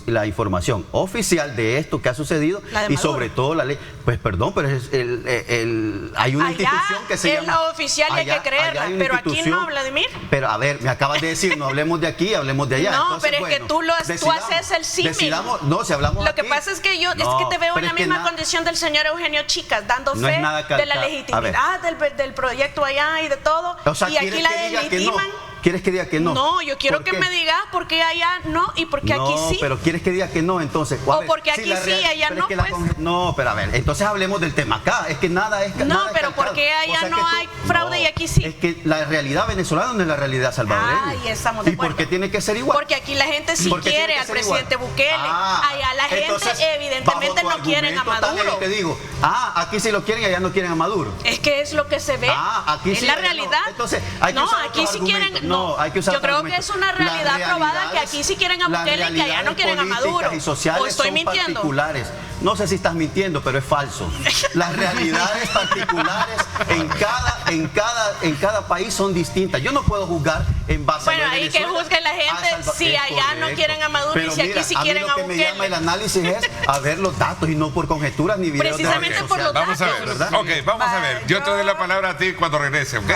la información oficial de esto que ha sucedido y sobre todo la ley. Pues perdón, pero hay una institución que se llama... Es la oficial y hay que creerla, pero aquí no, Vladimir. Pero a ver, me acabas de decir, no hablemos de aquí, hablemos de allá. No, entonces, pero es que tú haces el símil. No, si hablamos Lo que pasa es que yo te veo en la misma condición del señor Eugenio Chicas, dando fe de la legitimidad del proyecto allá y de todo, o sea, y aquí la legitiman. ¿Quieres que diga que no? No, yo quiero que me digas por qué allá no y por qué aquí sí. No, pero quieres que diga que no, entonces. O porque aquí sí, allá no, pues. No, pero a ver, entonces hablemos del tema acá. Es que nada es. No, pero ¿por qué allá no hay fraude y aquí sí? Es que la realidad venezolana no es la realidad salvadoreña. Ay, estamos de acuerdo. ¿Y por qué tiene que ser igual? Porque aquí la gente sí quiere al presidente Bukele. Allá la gente evidentemente no quieren a Maduro. Te digo, aquí sí lo quieren y allá no quieren a Maduro. Es que es lo que se ve. Aquí sí. Es la realidad. Entonces, hay que usar aquí sí quieren. No, hay que usar. Creo que es una realidad probada que aquí sí quieren a Bukele y que allá no quieren a Maduro. Y sociales ¿O estoy son mintiendo? Particulares. No sé si estás mintiendo, pero es falso. Las realidades particulares en cada país son distintas. Yo no puedo juzgar en base a Bueno, ahí que juzgue la gente si allá no quieren a Maduro y si aquí sí quieren a Bukele. Lo que me llama el análisis es a ver los datos y no por conjeturas ni videos. Precisamente por los datos. Vamos a ver, ¿verdad? Ok, vamos a ver. Yo te doy la palabra a ti cuando regrese, ¿ok?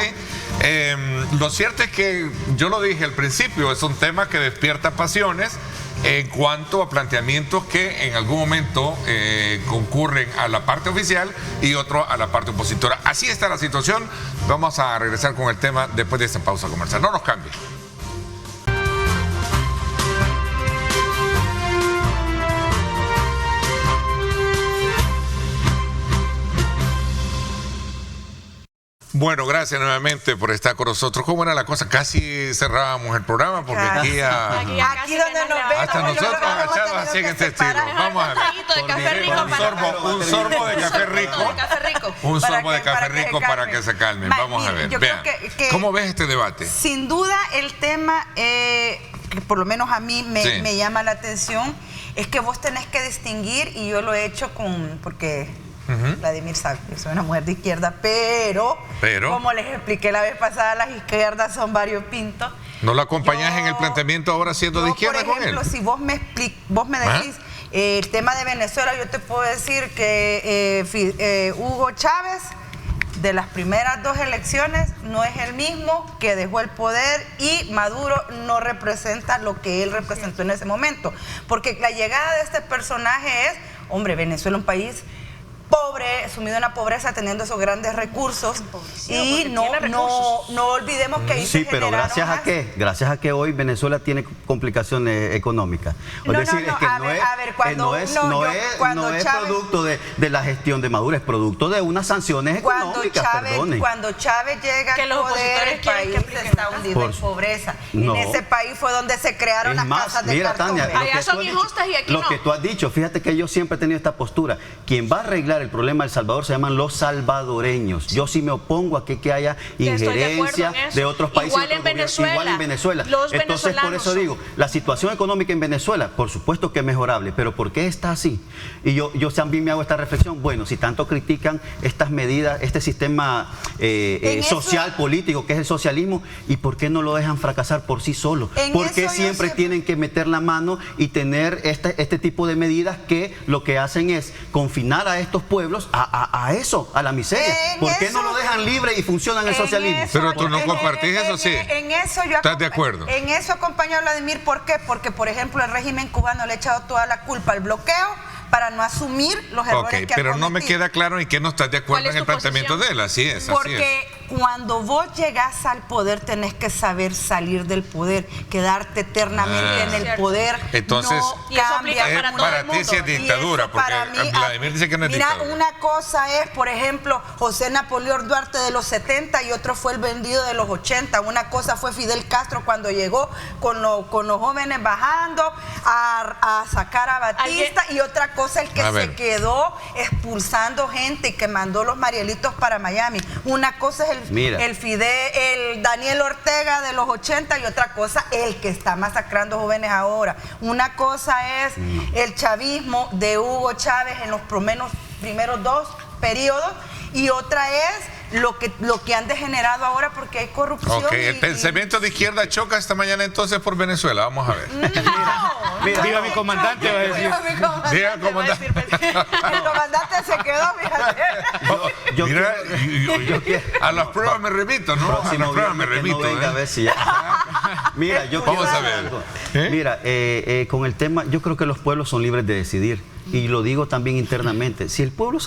Lo cierto es que yo lo dije al principio, es un tema que despierta pasiones en cuanto a planteamientos que en algún momento concurren a la parte oficial y otro a la parte opositora. Así está la situación. Vamos a regresar con el tema después de esta pausa comercial. No nos cambie. Bueno, gracias nuevamente por estar con nosotros. ¿Cómo era la cosa? Casi cerrábamos el programa porque aquí donde nos vemos. hasta nosotros agachados así en este estilo. Vamos a ver. Un sorbo de café rico. Un sorbo de café rico para que se calmen. Vamos a ver. Vean. ¿Cómo ves este debate? Sin duda el tema que por lo menos a mí me llama la atención es que vos tenés que distinguir, y yo lo he hecho porque Vladimir sabe, yo soy una mujer de izquierda, pero como les expliqué la vez pasada, las izquierdas son variopintos. ¿No lo acompañás en el planteamiento ahora siendo de izquierda con él? Por ejemplo, si vos me decís el tema de Venezuela, yo te puedo decir que Hugo Chávez de las primeras 2 elecciones no es el mismo que dejó el poder, y Maduro no representa lo que él representó en ese momento. Porque la llegada de este personaje es, hombre, Venezuela es un país pobre, sumido en la pobreza, teniendo esos grandes recursos, y no olvidemos que ahí sí, pero gracias a que hoy Venezuela tiene complicaciones económicas. No es producto de la gestión de Maduro, es producto de unas sanciones económicas. Cuando Chávez llega al poder, el país está hundido en pobreza. En ese país fue donde se crearon las casas de cartón. Allá son injustas y aquí no. Lo que tú has dicho, fíjate que yo siempre he tenido esta postura. Quien va a arreglar el problema de El Salvador se llaman los salvadoreños. Yo sí me opongo a que haya injerencia de otros países. Igual en Venezuela. Entonces, por eso digo, la situación económica en Venezuela, por supuesto que es mejorable, pero ¿por qué está así? Y yo también me hago esta reflexión. Bueno, si tanto critican estas medidas, este sistema social, político, que es el socialismo, ¿y por qué no lo dejan fracasar por sí solo? ¿Por qué siempre tienen que meter la mano y tener este tipo de medidas que lo que hacen es confinar a estos pueblos a eso, a la miseria? ¿Por qué no lo dejan libre y funcionan el socialismo? Pero tú no compartís eso, sí. En eso yo ¿estás de acuerdo? En eso acompaño a Vladimir. ¿Por qué? Porque, por ejemplo, el régimen cubano le ha echado toda la culpa al bloqueo para no asumir los errores que ha pero cometido. No me queda claro en qué no estás de acuerdo en el planteamiento de él. Así es. Porque cuando vos llegás al poder tenés que saber salir del poder, quedarte eternamente en el poder. Entonces, no cambia para ti sí es dictadura, porque Vladimir dice que no es dictadura. Mira, una cosa es, por ejemplo, José Napoleón Duarte de los 70 y otro fue el vendido de los 80. Una cosa fue Fidel Castro cuando llegó con los jóvenes bajando a sacar a Batista, y otra cosa el que se quedó expulsando gente y que mandó los Marielitos para Miami. Una cosa es el Daniel Ortega de los 80 y otra cosa el que está masacrando jóvenes ahora. Una cosa es el chavismo de Hugo Chávez en los primeros 2 periodos, y otra es lo que han degenerado ahora porque hay corrupción. El pensamiento de izquierda choca esta mañana entonces por Venezuela. Vamos a ver. Mira, diga mi comandante, va a decir. Diga comandante. El comandante se quedó, fíjate. A las pruebas me remito, ¿no? A las pruebas me remito. Mira, vamos a ver. Mira, con el tema, yo creo que los pueblos son libres de decidir. Y lo digo también internamente. Si el pueblo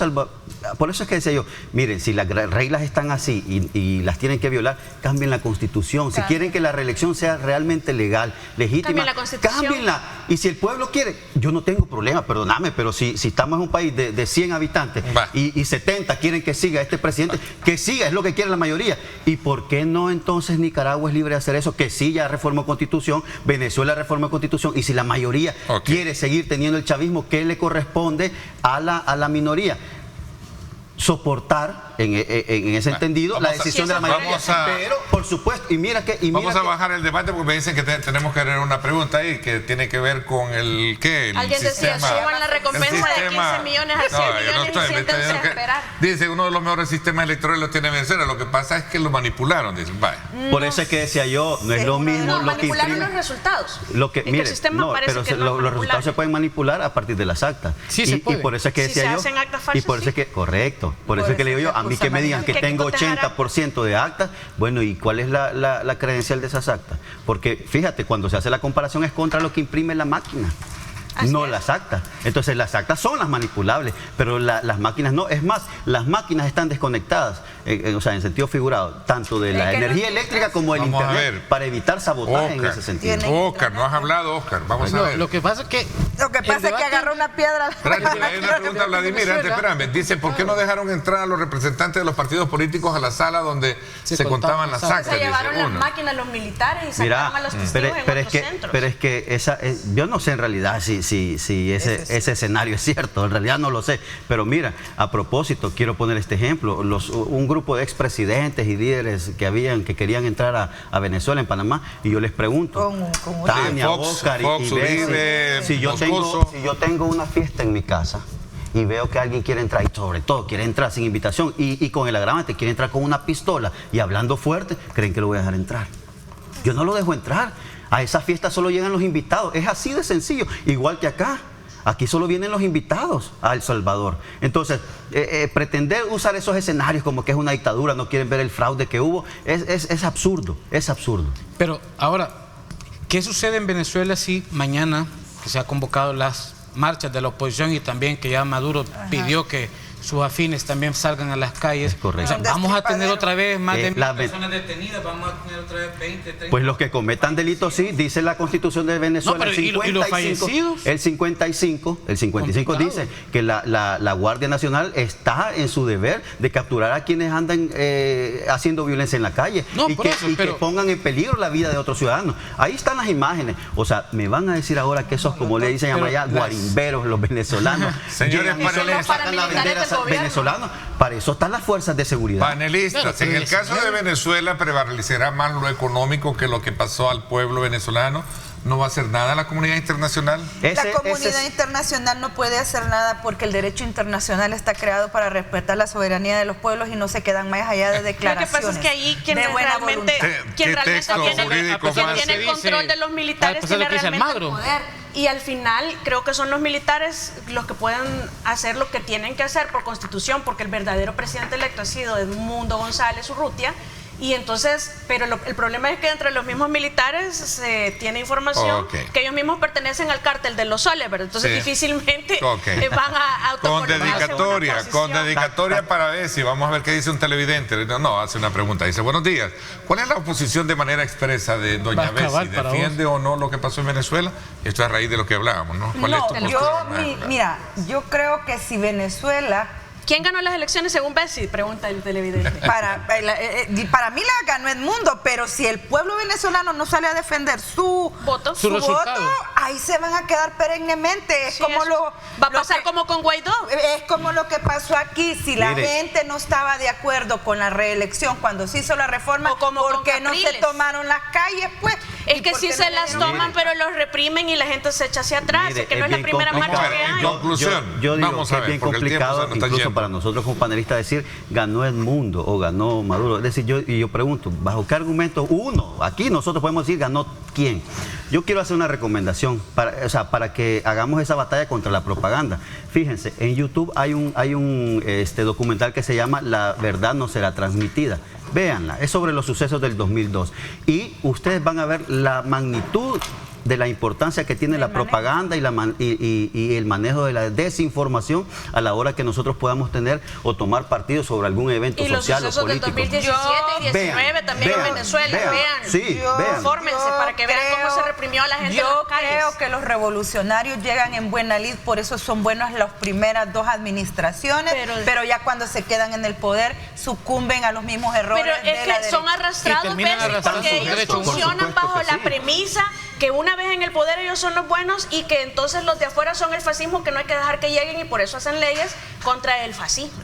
por eso es que decía yo, miren, si las reglas están así y las tienen que violar, cambien la Constitución. Si quieren que la reelección sea realmente legal, legítima, cámbienla. Y si el pueblo quiere, yo no tengo problema, perdóname, pero si estamos en un país de 100 habitantes y 70 quieren que siga este presidente, que siga, es lo que quiere la mayoría. ¿Y por qué no entonces Nicaragua es libre de hacer eso? Que sí, ya reformó Constitución, Venezuela reformó Constitución, y si la mayoría quiere seguir teniendo el chavismo, ¿qué le corresponde a la minoría? Soportar en ese entendido la decisión de la mayoría. Pero, por supuesto, vamos a bajar el debate porque me dicen que tenemos que tener una pregunta ahí que tiene que ver con el ¿qué? Alguien decía, suban la recompensa de 15 millones a 100 millones y siéntense a esperar. Dice, uno de los mejores sistemas electorales los tiene Venezuela. Lo que pasa es que lo manipularon, dicen. Por eso es que decía yo, no es lo mismo lo que manipularon los resultados. Mire, pero los resultados se pueden manipular a partir de las actas. Sí, se puede. Y por eso es que decía yo. Y por eso es que, correcto. Por eso es que le digo yo, a mí que me digan que tengo 80% de actas, bueno, ¿y cuál es la credencial de esas actas? Porque fíjate, cuando se hace la comparación es contra lo que imprime la máquina. No las actas. Entonces las actas son las manipulables, pero las máquinas no. Es más, las máquinas están desconectadas, o sea, en sentido figurado, tanto de la energía eléctrica como del internet, para evitar sabotaje en ese sentido. Oscar, no has hablado, Oscar. Vamos a ver. Lo que pasa es que agarró una piedra. Hay una pregunta a Vladimir, antes, espérame. Dice, ¿por qué no dejaron entrar a los representantes de los partidos políticos a la sala donde se contaban las actas? Se llevaron las máquinas los militares y sacaron a los testigos en otros centros. Pero es que yo no sé en realidad si ese escenario es cierto, en realidad no lo sé. Pero mira, a propósito, quiero poner este ejemplo. Un grupo de expresidentes y líderes que querían entrar a Venezuela, en Panamá, y yo les pregunto, Tania, Oscar y Betsy, si yo tengo una fiesta en mi casa y veo que alguien quiere entrar, y sobre todo quiere entrar sin invitación, y con el agravante quiere entrar con una pistola y hablando fuerte, ¿creen que lo voy a dejar entrar? Yo no lo dejo entrar. A esa fiesta solo llegan los invitados. Es así de sencillo. Igual que acá. Aquí solo vienen los invitados a El Salvador. Entonces, pretender usar esos escenarios como que es una dictadura, no quieren ver el fraude que hubo, es absurdo, es absurdo. Pero ahora, ¿qué sucede en Venezuela si mañana que se ha convocado las marchas de la oposición y también que ya Maduro pidió que sus afines también salgan a las calles? Es correcto. O sea, vamos a tener otra vez más de 1000 personas detenidas, vamos a tener otra vez 20, 30. Pues los que cometan delitos, sí, dice la Constitución de Venezuela. No, pero ¿y los fallecidos? El 55 dice que la Guardia Nacional está en su deber de capturar a quienes andan haciendo violencia en la calle que pongan en peligro la vida de otros ciudadanos. Ahí están las imágenes. O sea, me van a decir ahora que esos, como le dicen allá, guarimberos, los venezolanos. Señores panelistas, sacan la bandera venezolana. Para eso están las fuerzas de seguridad. Panelistas, en el caso de Venezuela prevalecerá más lo económico que lo que pasó al pueblo venezolano. ¿No va a hacer nada la comunidad internacional? La comunidad internacional no puede hacer nada porque el derecho internacional está creado para respetar la soberanía de los pueblos y no se quedan más allá de declaraciones. Lo que pasa es que ahí quien realmente tiene el control de los militares tiene realmente el poder. Y al final creo que son los militares los que pueden hacer lo que tienen que hacer por constitución, porque el verdadero presidente electo ha sido Edmundo González Urrutia. Y entonces, pero el problema es que entre los mismos militares se tiene información que ellos mismos pertenecen al cártel de los soles, ¿verdad? Entonces difícilmente van a autoponerse con dedicatoria para ver si vamos a ver qué dice un televidente. No, hace una pregunta, dice: buenos días, ¿cuál es la oposición de manera expresa de doña Bessie? ¿Defiende o no lo que pasó en Venezuela? Esto es a raíz de lo que hablábamos, ¿no? ¿Cuál es tu postura? Yo creo que si Venezuela... ¿Quién ganó las elecciones según Bessie? Pregunta el televidente. Para mí la ganó Edmundo, pero si el pueblo venezolano no sale a defender su voto, ahí se van a quedar perennemente. Es como va a pasar como con Guaidó. Es como lo que pasó aquí. Si la gente no estaba de acuerdo con la reelección cuando se hizo la reforma, ¿por qué no se tomaron las calles? Pues es que sí se las toman, pero los reprimen y la gente se echa hacia atrás. Es que no es la primera marcha que hay. En conclusión, yo digo vamos a ver, es bien complicado, incluso para nosotros como panelistas, decir ganó Edmundo o ganó Maduro. Es decir, yo pregunto, ¿bajo qué argumento? Aquí nosotros podemos decir ganó quién. Yo quiero hacer una recomendación para que hagamos esa batalla contra la propaganda. Fíjense, en YouTube hay un documental que se llama La verdad no será transmitida. Véanla, es sobre los sucesos del 2002 y ustedes van a ver la magnitud de la importancia que tiene la propaganda y el manejo de la desinformación a la hora que nosotros podamos tener o tomar partido sobre algún evento social o político. Y los sucesos del 2017 y 2019 también en Venezuela, vean. Infórmense para que vean cómo se reprimió a la gente en las calles. Yo creo que los revolucionarios llegan en buena lid, por eso son buenas las primeras 2 administraciones, pero ya cuando se quedan en el poder sucumben a los mismos errores. Pero es que son arrastrados, porque ellos funcionan bajo la premisa que una vez en el poder ellos son los buenos y que entonces los de afuera son el fascismo, que no hay que dejar que lleguen y por eso hacen leyes contra el fascismo.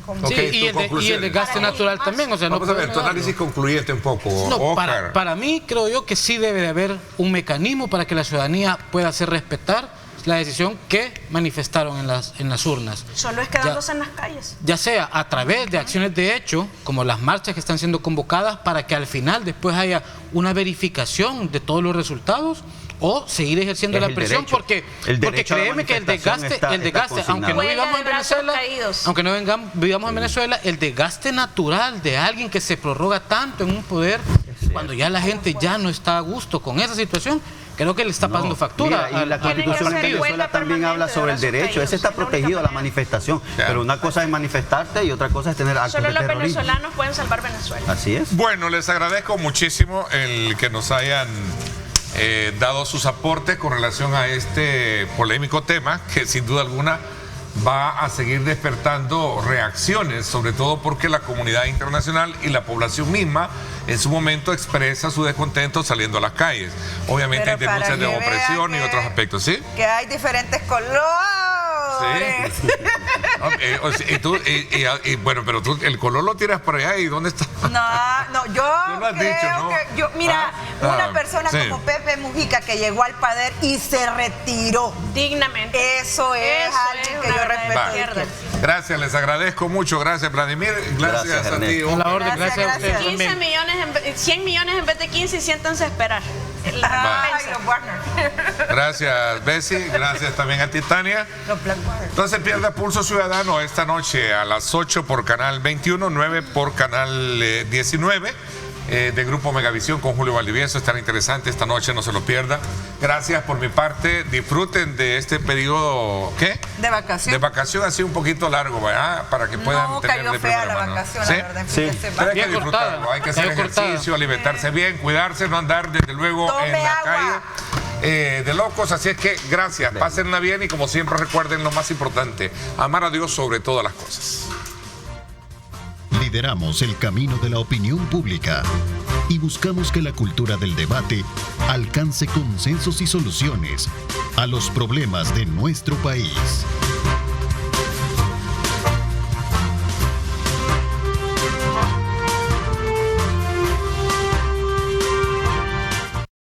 Y el desgaste natural también. O sea, vamos a ver, tu análisis concluyente un poco. Para mí creo yo que sí debe de haber un mecanismo para que la ciudadanía pueda hacer respetar la decisión que manifestaron en las urnas. Solo es quedándose en las calles. Ya sea a través de acciones de hecho, como las marchas que están siendo convocadas, para que al final después haya una verificación de todos los resultados, o seguir ejerciendo la presión, porque créeme que el desgaste, aunque no vivamos en Venezuela, el desgaste natural de alguien que se prorroga tanto en un poder, cuando ya la gente ya no está a gusto con esa situación, creo que le está pasando factura. Y la Constitución de Venezuela también habla sobre el derecho. Ese está protegido a la manifestación. Pero una cosa es manifestarte y otra cosa es tener actos de terrorismo. Solo los venezolanos pueden salvar Venezuela. Así es. Bueno, les agradezco muchísimo el que nos hayan dado sus aportes con relación a este polémico tema, que sin duda alguna va a seguir despertando reacciones, sobre todo porque la comunidad internacional y la población misma en su momento expresa su descontento saliendo a las calles. Obviamente hay denuncias de opresión y otros aspectos, ¿sí? Que hay diferentes colores. Sí. Bueno, pero tú el color lo tiras por allá, ¿y dónde está? No, yo creo que una persona como Pepe Mujica que llegó al poder y se retiró dignamente. Eso es alguien que yo respeto. Gracias, les agradezco mucho. Gracias, Vladimir. Gracias a ti. A la orden, gracias a ustedes. 100 millones en vez de 15 y siéntanse a esperar. Los Warner. Gracias, Bessie. Gracias también a Titania. Los Black Warner. Entonces pierda Pulso Ciudadano esta noche a las 8 por Canal 21, 9 por Canal 19. De Grupo Megavisión con Julio Valdivieso. Estará interesante esta noche, no se lo pierda. Gracias por mi parte. Disfruten de este periodo, ¿qué? De vacación. De vacación, así un poquito largo, ¿verdad? Para que puedan tener cayó de fea primera la mano. vacación, ¿Sí? la verdad. Sí. Pero hay que disfrutarlo, hay que hacer ejercicio, alimentarse bien, cuidarse, no andar desde luego Tome en la agua. calle de locos. Así es que gracias, pásenla bien y como siempre recuerden lo más importante, amar a Dios sobre todas las cosas. Lideramos el camino de la opinión pública y buscamos que la cultura del debate alcance consensos y soluciones a los problemas de nuestro país.